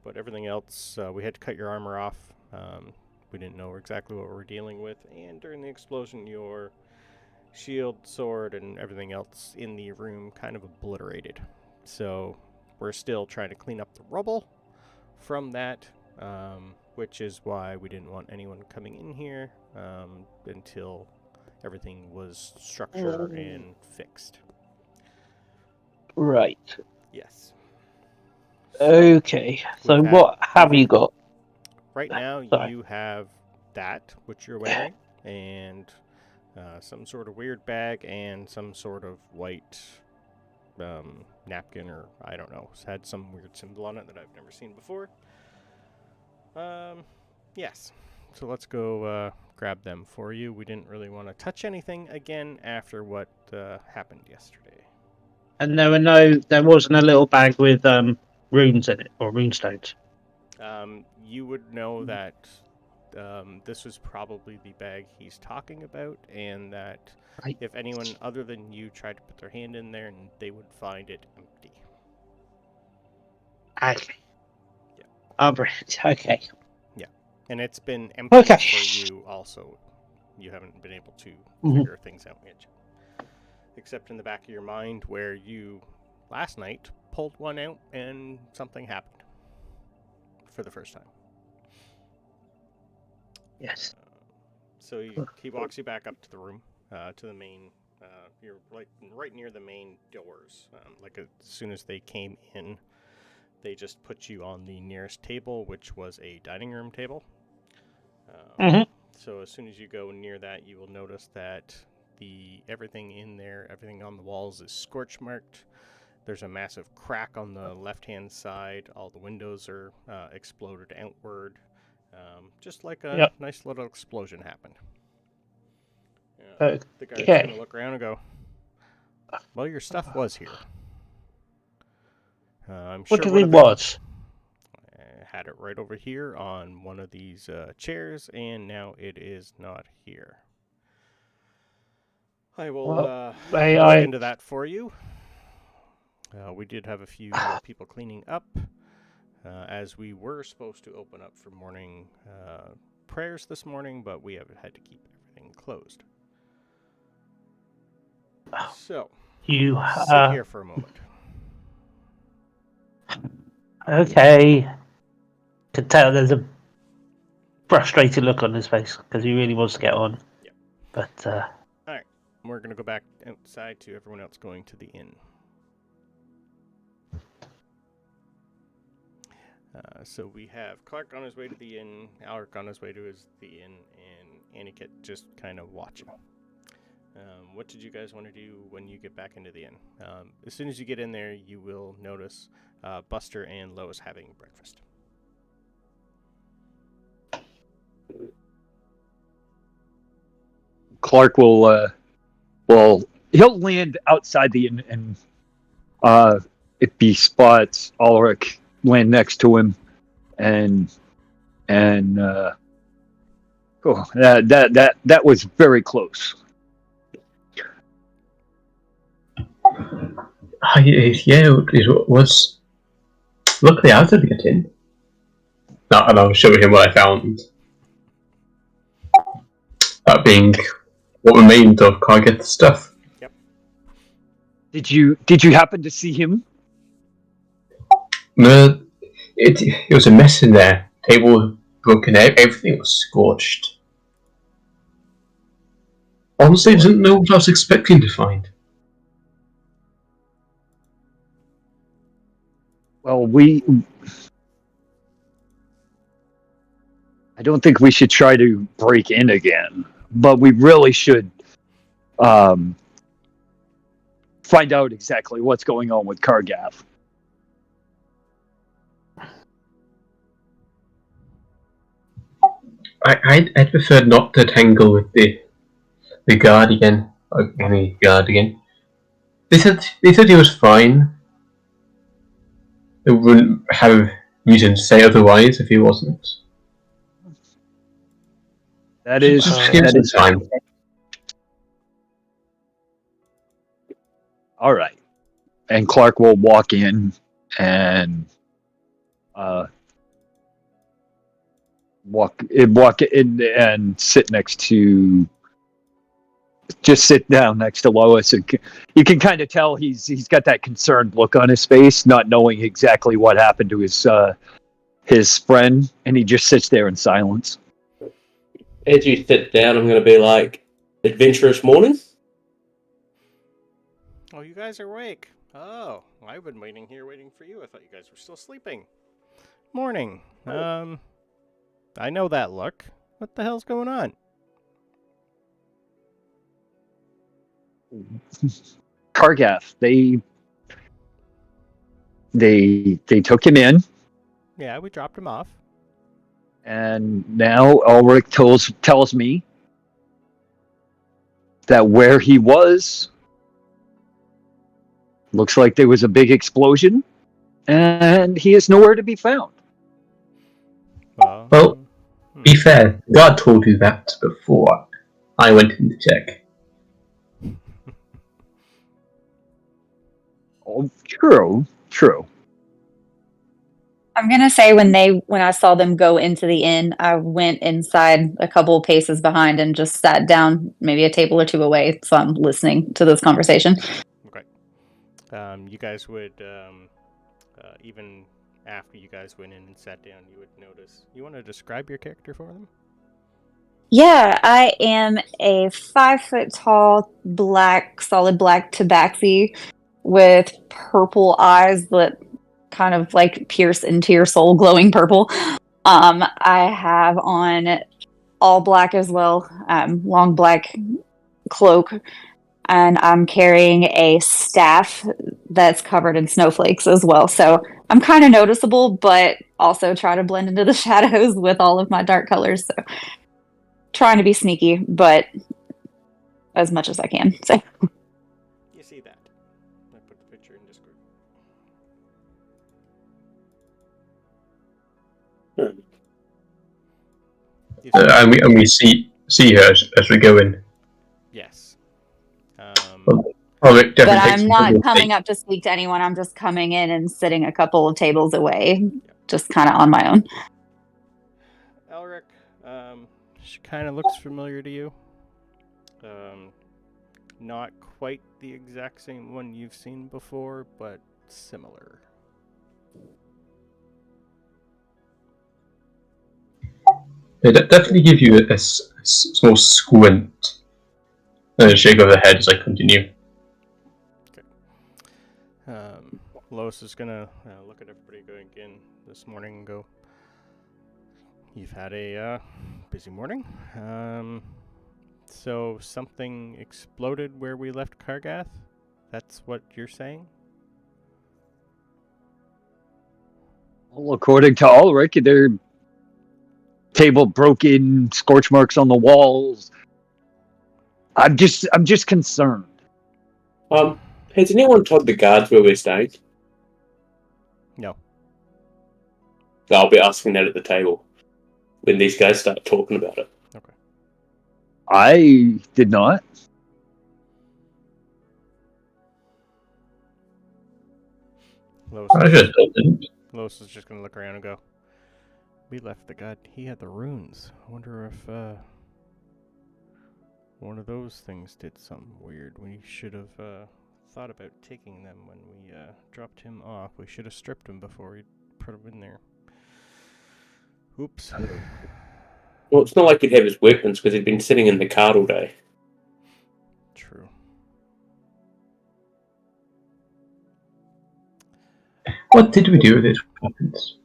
But everything else, we had to cut your armor off. We didn't know exactly what we were dealing with. And during the explosion, your shield, sword, and everything else in the room kind of obliterated. So we're still trying to clean up the rubble from that. which is why we didn't want anyone coming in here until everything was structured and fixed. Right. Yes. Okay. So what have you got? Right now, Sorry. you have that, which you're wearing, and some sort of weird bag and some sort of white napkin, or I don't know. It's had some weird symbol on it that I've never seen before. Yes. So let's go grab them for you. We didn't really want to touch anything again after what happened yesterday. And there wasn't a little bag with runes in it, or runestones. You would know that this was probably the bag he's talking about, and that Right. if anyone other than you tried to put their hand in there, and they would find it empty. Okay. Yeah. Oh, brilliant. Okay. And it's been empty Okay. for you also. You haven't been able to Mhm. figure things out yet. Except in the back of your mind where you, last night, pulled one out and something happened. For the first time. Yes. So he walks you back up to the room, to the main. You're like right near the main doors. As soon as they came in, they just put you on the nearest table, which was a dining room table. So as soon as you go near that, you will notice that everything in there, everything on the walls is scorch marked. There's a massive crack on the left-hand side. All the windows are exploded outward. Just like a nice little explosion happened. The guy's going to look around and go, well, your stuff was here. I'm sure What do you mean was? I had it right over here on one of these chairs, and now it is not here. I will look into that for you. We did have a few people cleaning up, as we were supposed to open up for morning prayers this morning, but we have had to keep everything closed. So, sit here for a moment. Okay. Can tell there's a frustrated look on his face because he really wants to get on. Yep. But all right, we're gonna go back outside to everyone else going to the inn. So we have Clark on his way to the inn, Alric on his way to the inn, and Aniket just kind of watching. What did you guys want to do when you get back into the inn? As soon as you get in there, you will notice Buster and Lois having breakfast. Clark will he'll land outside the inn, and if he spots Ulrich land next to him, and that was very close. It was. Luckily, I didn't get in. And I'll show him what I found. That being what remained of Carget's stuff. Yep. Did you happen to see him? It was a mess in there. Table broken out. Everything was scorched. Honestly, I didn't know what I was expecting to find. Well, I don't think we should try to break in again, but we really should find out exactly what's going on with Kargath. I'd prefer not to tangle with the Guardian, or any Guardian. They said he was fine. They wouldn't have reason to say otherwise if he wasn't. That is fine. All right. And Clark will walk in and walk in and sit down next to Lois. And you can kind of tell he's got that concerned look on his face, not knowing exactly what happened to his his friend, and he just sits there in silence. As you sit down, I'm going to be like, adventurous morning? Oh, you guys are awake. Oh, I've been waiting for you. I thought you guys were still sleeping. Morning. I know that look. What the hell's going on? Kargath, they took him in, Yeah, we dropped him off. and now Ulrich tells me that where he was looks like there was a big explosion, and he is nowhere to be found. Well, be fair, God told you that before I went in to check. Oh, true. I'm gonna say when I saw them go into the inn, I went inside a couple of paces behind and just sat down, maybe a table or two away, so I'm listening to this conversation. Okay. You guys would, even after you guys went in and sat down, you would notice. You want to describe your character for them? Yeah, I am a 5 foot tall, solid black tabaxi with purple eyes that kind of like pierce into your soul, glowing purple. I have on all black as well, long black cloak, and I'm carrying a staff that's covered in snowflakes as well. So I'm kind of noticeable, but also try to blend into the shadows with all of my dark colors. So trying to be sneaky, but as much as I can. So You see that. I put the picture in Discord. You see And we see her as we go in. Yes. Ulrich but definitely takes I'm a not double coming take. up to speak to anyone. I'm just coming in and sitting a couple of tables away, just kind of on my own. Elric, she kind of looks familiar to you. Not quite the exact same one you've seen before, but similar. They definitely give you a small squint and a shake of the head as I continue. Lois is gonna look at everybody going in this morning and go, "You've had a busy morning. So something exploded where we left Kargath? That's what you're saying?" Well, according to Ulrich, their table broken, scorch marks on the walls. I'm just concerned. Has anyone told the guards where we're staying? No. I'll be asking that at the table when these guys start talking about it. Okay. I did not. I just didn't. Lois is just gonna look around and go, "We left the god. He had the runes. I wonder if one of those things did something weird. We should have thought about taking them when we dropped him off. We should have stripped him before we put him in there. Oops." Well, it's not like he'd have his weapons because he'd been sitting in the cart all day. True. What did we do with his weapons?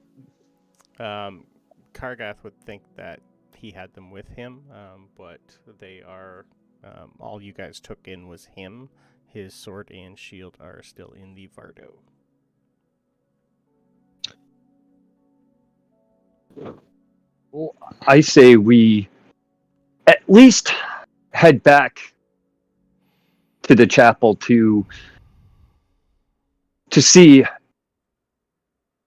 Kargath would think that he had them with him, but they are all you guys took in was him. His sword and shield are still in the Vardo. Well, I say we at least head back to the chapel to see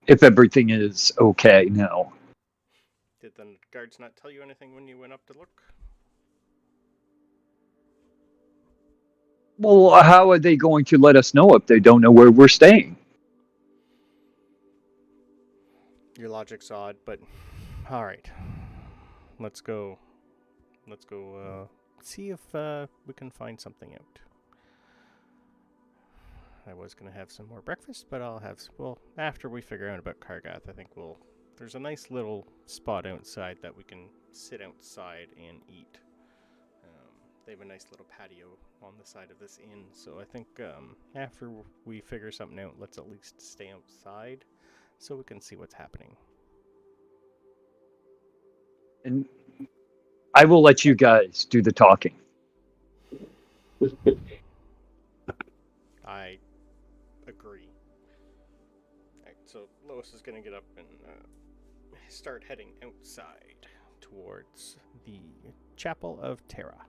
if everything is okay now. Did the guards not tell you anything when you went up to look? Well, how are they going to let us know if they don't know where we're staying? Your logic's odd, but all right. Let's go see if we can find something out. I was going to have some more breakfast, but I'll have... Well, after we figure out about Kargath, I think we'll there's a nice little spot outside that we can sit outside and eat. They have a nice little patio on the side of this inn, so I think after we figure something out, let's at least stay outside so we can see what's happening. And I will let you guys do the talking. I agree. Alright, so Lois is going to get up and start heading outside towards the Chapel of Terra,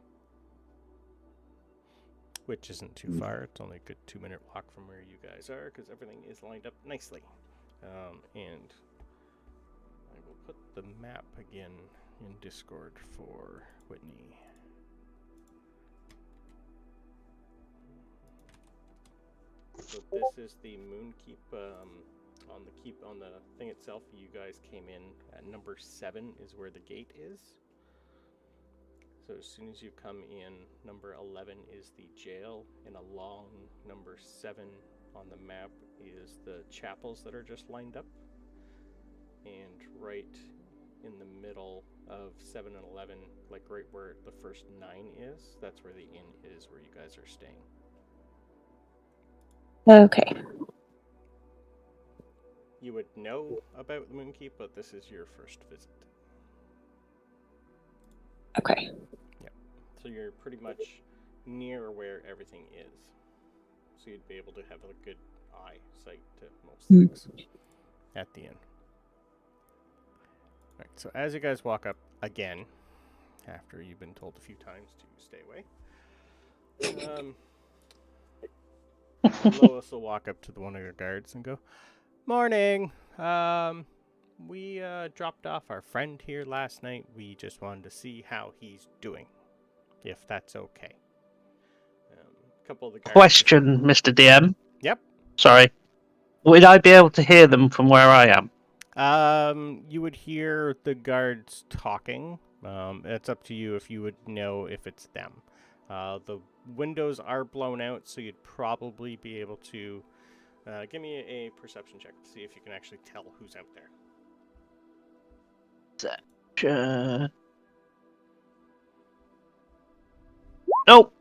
which isn't too far. It's only a good 2-minute walk from where you guys are because everything is lined up nicely. And I will put the map again in Discord for Whitney. So this is the Moon Keep. On the thing itself, you guys came in at number 7 is where the gate is. So as soon as you come in, number 11 is the jail, and along number 7 on the map is the chapels that are just lined up. And right in the middle of 7 and 11, like right where the first 9 is, that's where the inn is where you guys are staying. Okay. You would know about the Moonkeep, but this is your first visit. Okay. Yep. So you're pretty much near where everything is. So you'd be able to have a good eyesight to most things at the end. Alright, so as you guys walk up again, after you've been told a few times to stay away, Lois will walk up to one of your guards and go, "Morning. We dropped off our friend here last night. We just wanted to see how he's doing, if that's okay." A couple of the guards. Question, Mr. DM. Yep. Sorry. Would I be able to hear them from where I am? You would hear the guards talking. It's up to you if you would know if it's them. The windows are blown out, so you'd probably be able to give me a perception check to see if you can actually tell who's out there. Nope.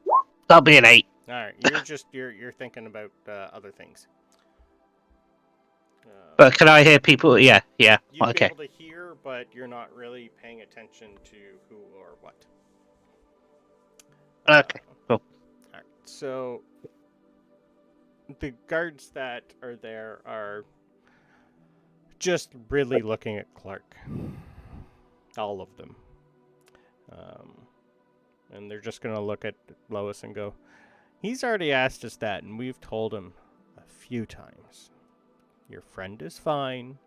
That'll be an 8. All right, you're thinking about other things. But can I hear people? Yeah. You'd Okay. be able to hear, but you're not really paying attention to who or what. Okay. Cool. Alright, so the guards that are there are just really looking at Clark. All of them. And they're just going to look at Lois and go, "He's already asked us that, and we've told him a few times. Your friend is fine,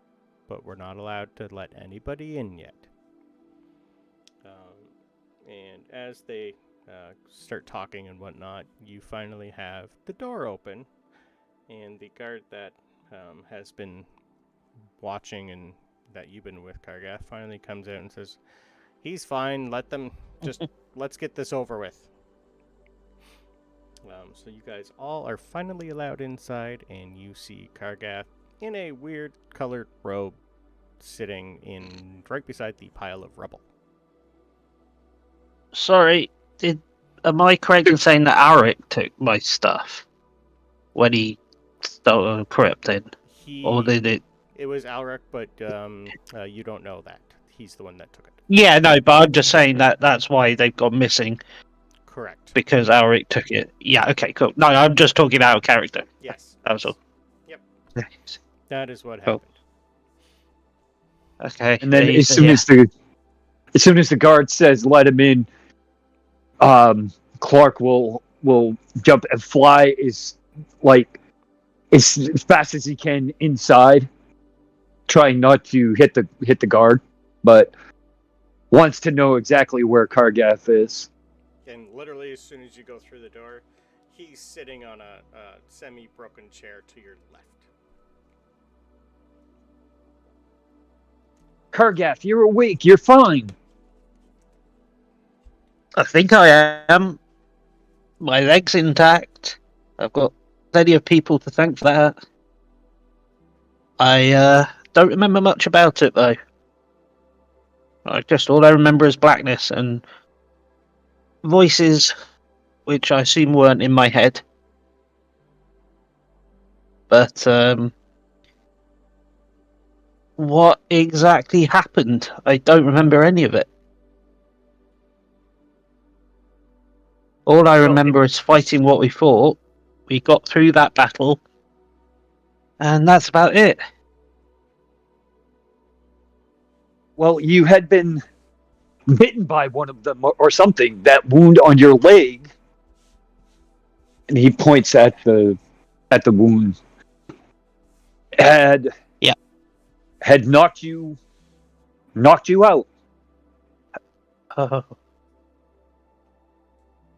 but we're not allowed to let anybody in yet." And as they start talking and whatnot, you finally have the door open, and the guard that has been watching and that you've been with, Kargath, finally comes out and says, "He's fine, let them just, let's get this over with." So you guys all are finally allowed inside, and you see Kargath in a weird colored robe sitting in right beside the pile of rubble. Sorry, am I correct in saying that Arik took my stuff when he stole the crypt in? Or did it? It was Alric, but you don't know that. He's the one that took it. Yeah, no, but I'm just saying that that's why they've gone missing. Correct. Because Arik took it. Yeah, okay, cool. No, I'm just talking out of character. Yes. That was all. Yep. Yes. That is what Cool. happened. Okay. And then yeah, as soon as the guard says let him in, Clark will jump and fly as fast as he can inside, trying not to hit the guard, but wants to know exactly where Kargath is. And literally, as soon as you go through the door, he's sitting on a semi-broken chair to your left. Kargath, you're awake. You're fine. I think I am. My leg's intact. I've got plenty of people to thank for that. I don't remember much about it though. All I remember is blackness and voices, which I assume weren't in my head. But what exactly happened? I don't remember any of it. All I remember is fighting what we fought. We got through that battle, and that's about it. Well, you had been bitten by one of them or something. That wound on your leg, and he points at the wound. Had knocked you out. Oh.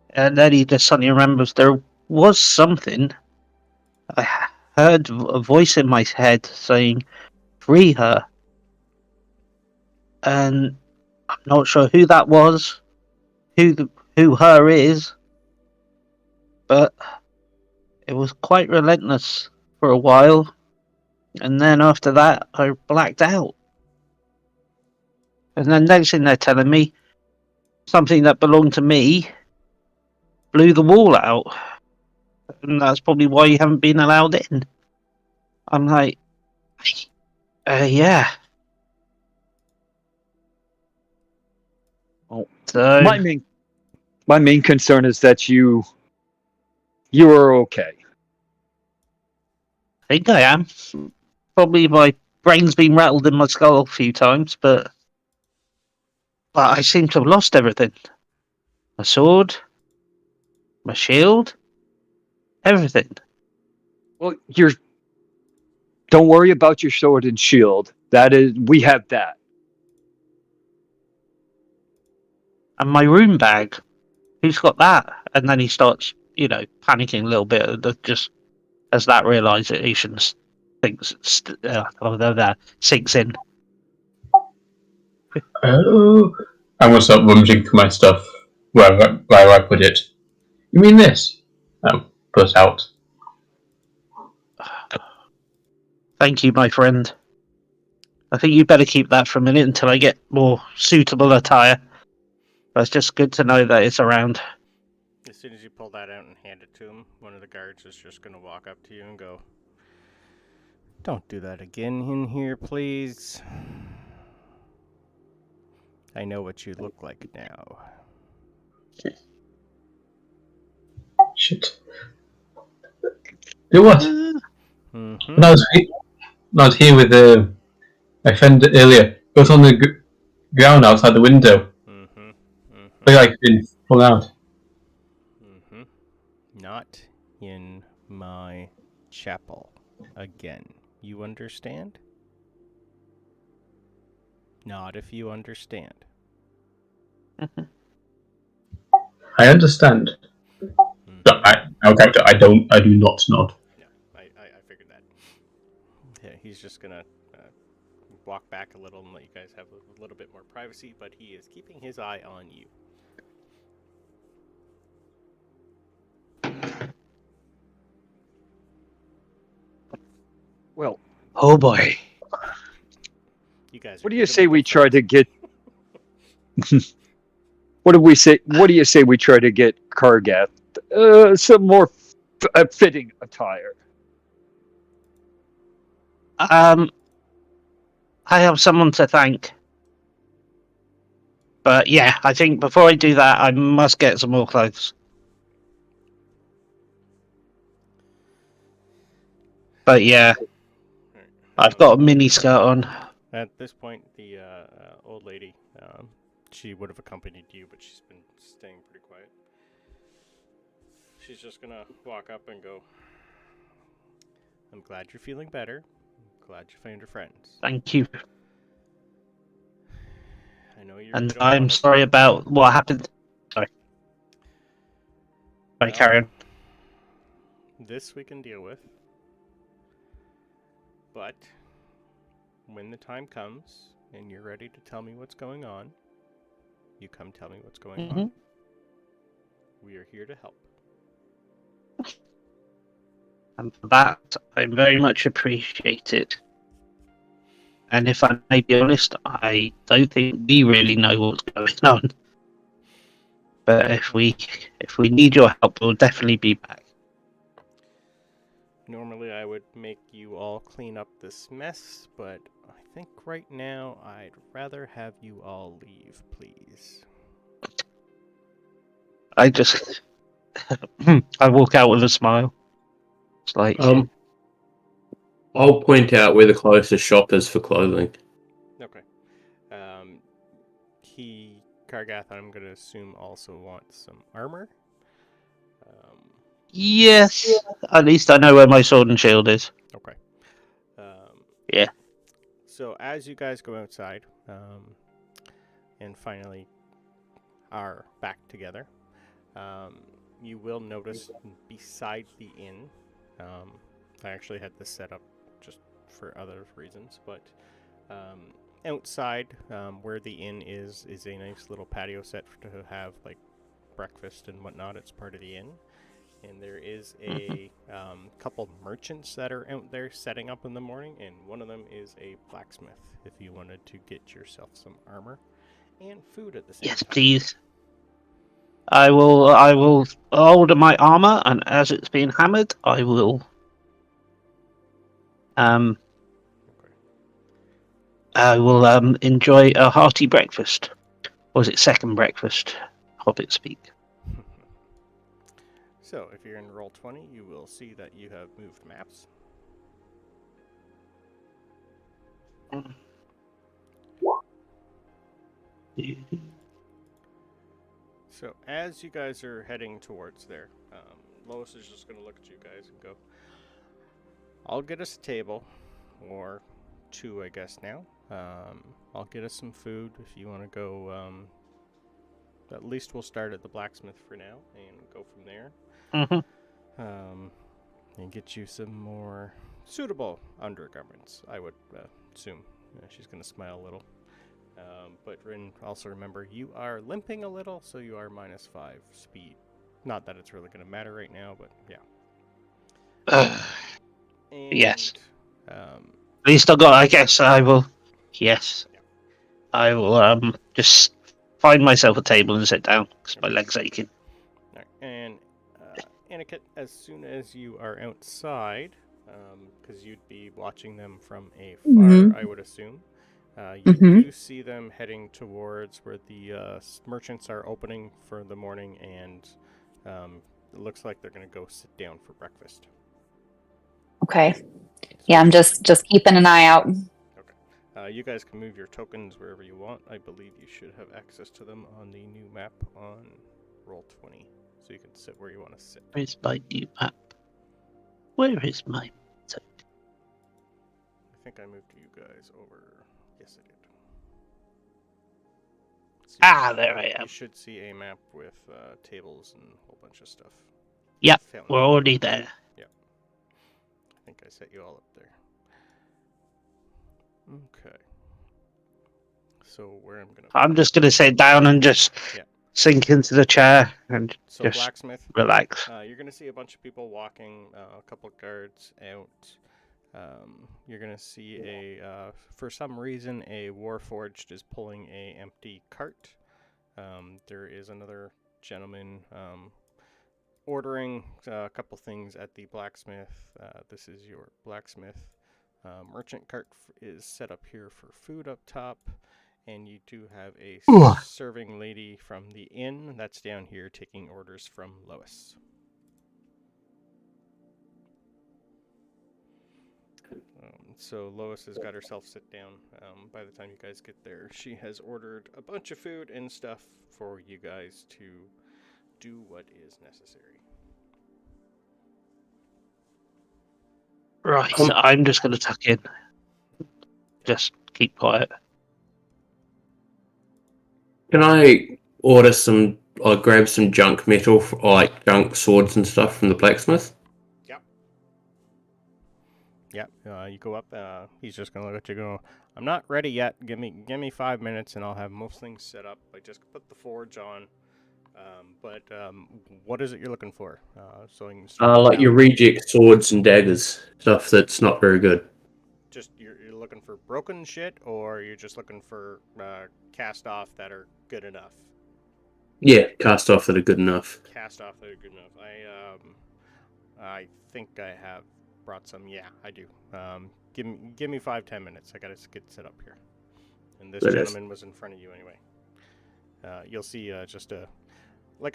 And then he just suddenly remembers there was something. I heard a voice in my head saying, "Free her." And I'm not sure who that was, who her is, but it was quite relentless for a while. And then after that, I blacked out. And then next thing they're telling me, something that belonged to me blew the wall out. And that's probably why you haven't been allowed in. I'm like, yeah. Oh, So, my main concern is that you are okay. I think I am. Probably my brain's been rattled in my skull a few times, but I seem to have lost everything. My sword, my shield, everything. Well, don't worry about your sword and shield. We have that. And my room bag. Who's got that? And then he starts, panicking a little bit, just as that realization sinks in. Oh, I'm gonna start rummaging through my stuff where I put it. You mean this? Put it out. Thank you, my friend. I think you better keep that for a minute until I get more suitable attire. But it's just good to know that it's around. As soon as you pull that out and hand it to him, one of the guards is just going to walk up to you and go, "Don't do that again in here, please. I know what you look like now." Shit. Do what? Mm-hmm. When I was here with my friend earlier, it was on the ground outside the window. Mm-hmm. Mm-hmm. Like it's been pulled out. Mm-hmm. Not in my chapel again. You understand? Not if you understand. I understand. Mm-hmm. But I do not nod. Yeah, I figured that. Yeah, he's just gonna walk back a little and let you guys have a little bit more privacy, but he is keeping his eye on you. Well, Oh boy. You guys. What do you say we try to get? What do we say? What do you say we try to get Kargath some more fitting attire? I have someone to thank. But yeah, I think before I do that, I must get some more clothes. But yeah, I've got a mini skirt on. At this point, the old lady, she would have accompanied you, but she's been staying pretty quiet. She's just gonna walk up and go, "I'm glad you're feeling better. I'm glad you found your friends. Thank you. I know you're. And I'm sorry about what happened. Sorry. Carry on. This we can deal with. But when the time comes and you're ready to tell me what's going on, you come tell me what's going on. We are here to help." And for that, I very much appreciate it. And if I may be honest, I don't think we really know what's going on. But if we need your help, we'll definitely be back. Normally I would make you all clean up this mess, but I think right now I'd rather have you all leave, please. I just I walk out with a smile. It's like I'll point out where the closest shop is for clothing. Okay. Kargath, I'm going to assume, also wants some armor. yes, at least I know where my sword and shield is. Okay. Yeah. So as you guys go outside, and finally are back together, you will notice beside the inn, I actually had this set up just for other reasons, but outside where the inn is a nice little patio set to have like breakfast and whatnot. It's part of the inn. And there is a couple merchants that are out there setting up in the morning, and one of them is a blacksmith if you wanted to get yourself some armor and food at the same Yes, time. please. I will order my armor, and as it's being hammered, I will enjoy a hearty breakfast. Or is it second breakfast? Hobbit speak. So, if you're in Roll20, you will see that you have moved maps. So, as you guys are heading towards there, Lois is just going to look at you guys and go, I'll get us a table, or two, I guess, now. I'll get us some food if you want to go. At least we'll start at the blacksmith for now and go from there. And get you some more suitable undergarments, I would assume. She's going to smile a little. But also remember, you are limping a little, so you are -5 speed. Not that it's really going to matter right now, but yeah. Yes. At least I guess I will. Yes. Yeah. I will just find myself a table and sit down because my leg's aching. Right. And Aniket, as soon as you are outside, because you'd be watching them from afar, I would assume, you do see them heading towards where the merchants are opening for the morning, and it looks like they're going to go sit down for breakfast. Okay. Yeah, I'm just keeping an eye out. Okay. You guys can move your tokens wherever you want. I believe you should have access to them on the new map on Roll20. So you can sit where you want to sit. Where's my new map? Where is my token? I think I moved you guys over. Yes, I did. So there I am. You should see a map with tables and a whole bunch of stuff. Yep, we're already there. Yep. I think I set you all up there. Okay. So where I'm just gonna sit down and just sink into the chair and just blacksmith, relax. You're gonna see a bunch of people walking, a couple guards out. You're gonna see for some reason, a Warforged is pulling a empty cart. There is another gentleman ordering a couple things at the blacksmith. This is your blacksmith. Merchant cart is set up here for food up top, and you do have a serving lady from the inn that's down here taking orders from Lois. So Lois has got herself sit down. By the time you guys get there, she has ordered a bunch of food and stuff for you guys to do what is necessary. Right, I'm just going to tuck in. Just keep quiet. Can I order some, or grab some junk metal, or like junk swords and stuff from the blacksmith? Yep. You go up. He's just gonna look at you. Go. I'm not ready yet. Give me 5 minutes, and I'll have most things set up. I just put the forge on. But what is it you're looking for? So you can like your reject swords and daggers, stuff that's not very good. Just you're looking for broken shit, or you're just looking for cast off that are good enough? Yeah, cast off that are good enough. Cast off that are good enough. I think I have brought some. Yeah, I do. Give me 5-10 minutes. I gotta get set up here. And this gentleman was in front of you anyway. You'll see just a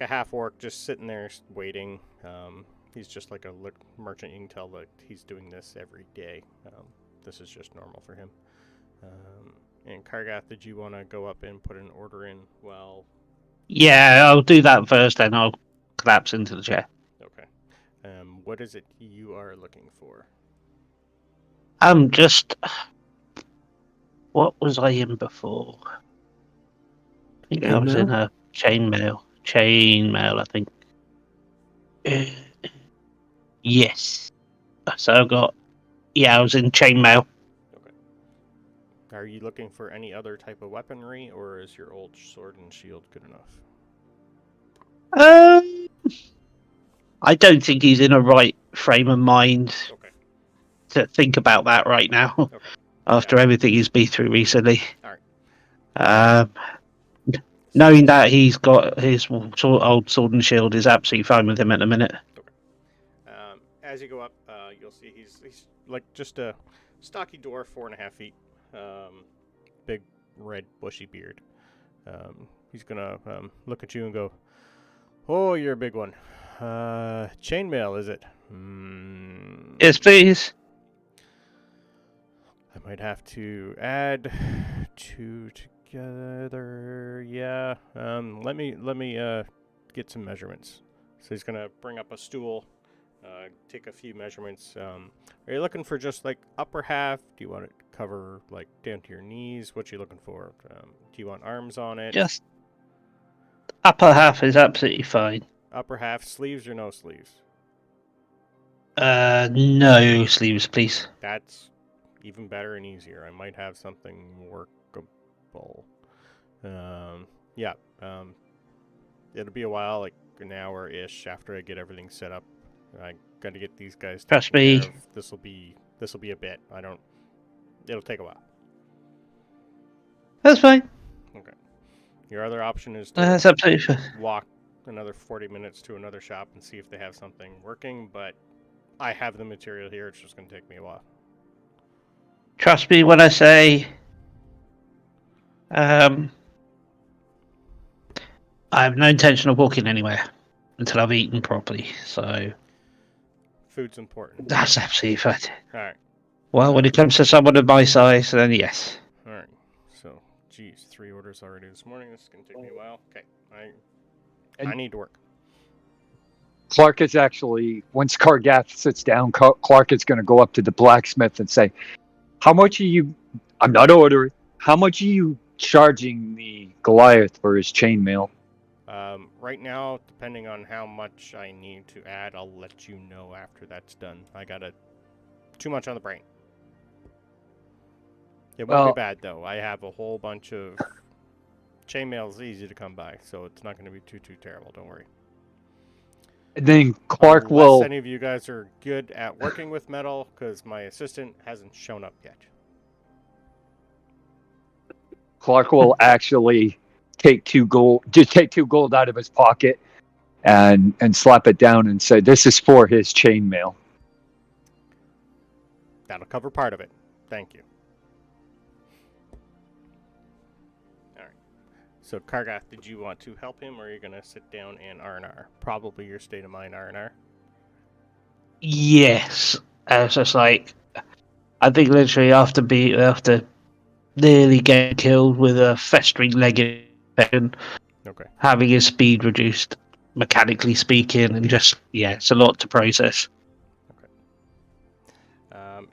half orc just sitting there waiting. He's just like a merchant. You can tell that he's doing this every day. This is just normal for him. And Kargath, did you want to go up and put an order in? Well, Yeah, I'll do that first, then I'll collapse into the chair. okay. What is it you are looking for? Just what was I in before? I think I was in a chainmail. Chainmail, I think. Yes. So I got. Yeah, I was in chainmail. Okay. Are you looking for any other type of weaponry, or is your old sword and shield good enough? I don't think he's in a right frame of mind Okay. to think about that right now. Okay. After everything he's been through recently. All right. Knowing that he's got his old sword and shield is absolutely fine with him at the minute. Okay. As you go up, you'll see he's like just a stocky dwarf, 4.5 feet, big red bushy beard. He's gonna look at you and go, "Oh, you're a big one. Chainmail, is it?" Yes, please. I might have to add 2 together. Yeah. Let me get some measurements. So he's gonna bring up a stool, take a few measurements. Are you looking for just like upper half? Do you want it to cover like down to your knees? What you looking for? Do you want arms on it? Just upper half is absolutely fine. Upper half, sleeves or no sleeves? No sleeves, please. That's even better and easier. I might have something workable. Yeah. It'll be a while, like an hour-ish after I get everything set up. I got to get these guys. Trust me. This will be a bit. It'll take a while. That's fine. Okay. Your other option is That's to absolutely fine. walk another 40 minutes to another shop and see if they have something working, but I have the material here. It's just going to take me a while. Trust me when I say I have no intention of walking anywhere until I've eaten properly, so Food's important. that's absolutely fine. All right. Well, when it comes to someone of my size, then yes. All right. So, geez, 3 orders already this morning. This is going to take me a while. Okay. I need to work. Clark is actually, once Kargath sits down, Clark is going to go up to the blacksmith and say, "How much are you, I'm not ordering, how much are you charging the Goliath for his chainmail?" Right now, depending on how much I need to add, I'll let you know after that's done. I got too much on the brain. It won't be bad, though. I have a whole bunch of chainmail is easy to come by, so it's not going to be too terrible. Don't worry. And then Clark Unless will... any of you guys are good at working with metal, because my assistant hasn't shown up yet. Clark will actually take 2 gold out of his pocket and slap it down and say, "This is for his chainmail." That'll cover part of it. Thank you. All right. So, Kargath, did you want to help him, or are you going to sit down and R&R? Probably your state of mind R&R. Yes. It's just like, I think literally after nearly getting killed with a festering leg infection, Okay. having his speed reduced, mechanically speaking, and just, yeah, it's a lot to process.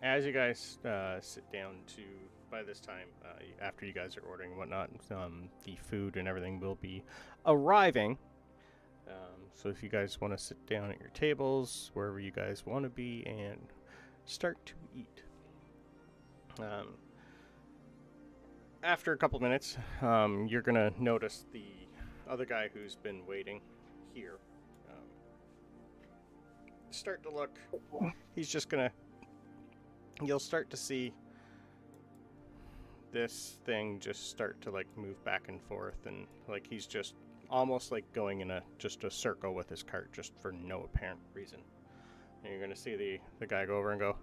As you guys sit down by this time, after you guys are ordering and whatnot, the food and everything will be arriving. So if you guys want to sit down at your tables, wherever you guys want to be, and start to eat. After a couple minutes, you're going to notice the other guy who's been waiting here start to look. He's just going to... You'll start to see this thing just start to like move back and forth, and like he's just almost like going in just a circle with his cart just for no apparent reason. And you're gonna see the guy go over and go,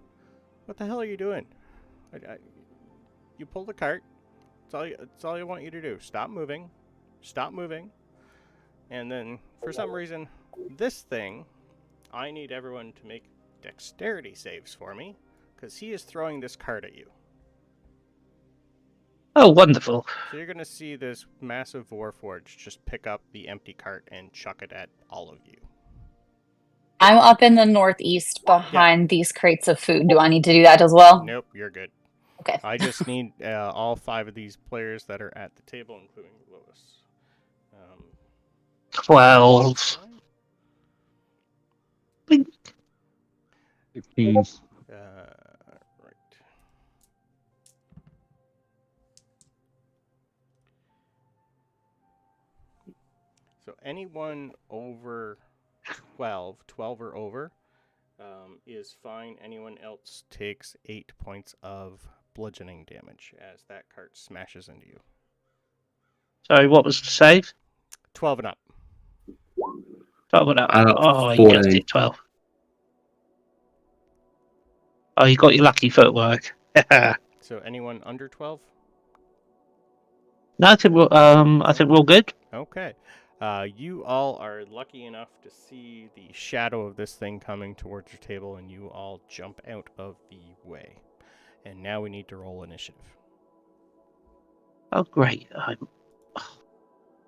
"What the hell are you doing? You pull the cart. It's all I want you to do. Stop moving. Stop moving." And then for some reason, this thing, I need everyone to make dexterity saves for me, because he is throwing this cart at you. Oh, wonderful. So you're going to see this massive Warforged just pick up the empty cart and chuck it at all of you. I'm up in the northeast behind these crates of food. Do I need to do that as well? Nope, you're good. Okay. I just need all 5 of these players that are at the table, including Lois. 12. 15. Right. So anyone over 12 or over, is fine. Anyone else takes 8 points of bludgeoning damage as that cart smashes into you. Sorry, what was the save? 12 and up. 12 and up. I got Oh, you just 14. did 12. Oh, you got your lucky footwork. So anyone under 12? No, I think we're all good. Okay. You all are lucky enough to see the shadow of this thing coming towards your table, and you all jump out of the way. And now we need to roll initiative. Oh, great.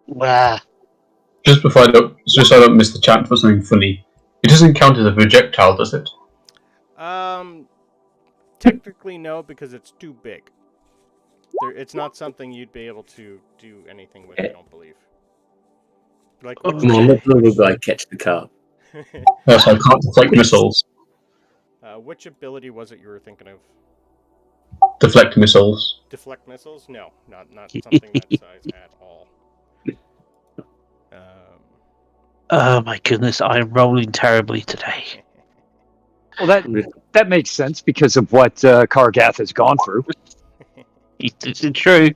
Wow. Just so I don't miss the chat for something funny. It doesn't count as a projectile, does it? Technically no, because it's too big. It's not something you'd be able to do anything with, I don't believe. Like, Oh, Come on, let the little guy catch the car. Yes, I can't deflect missiles. which ability was it you were thinking of? Deflect missiles. Deflect missiles? No, not something that size at all. Oh my goodness, I'm rolling terribly today. Well, that makes sense because of what Kargath has gone through. It's true.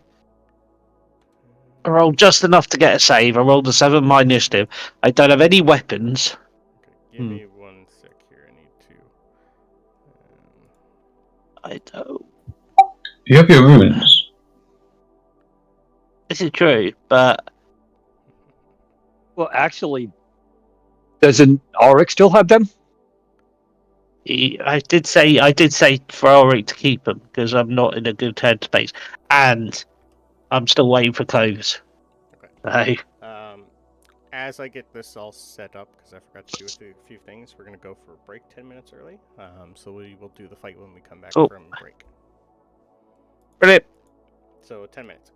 I rolled just enough to get a save. I rolled a 7 my initiative. I don't have any weapons. Okay, give me 1 sec here. I need to. I don't. You have your runes. This is true, but Well, actually, doesn't Auric still have them? I did say for Ulrich to keep them because I'm not in a good headspace, and I'm still waiting for clothes. Okay. So, As I get this all set up, because I forgot to do a few things, we're going to go for a break 10 minutes early. So we will do the fight when we come back from break. brilliant. So 10 minutes.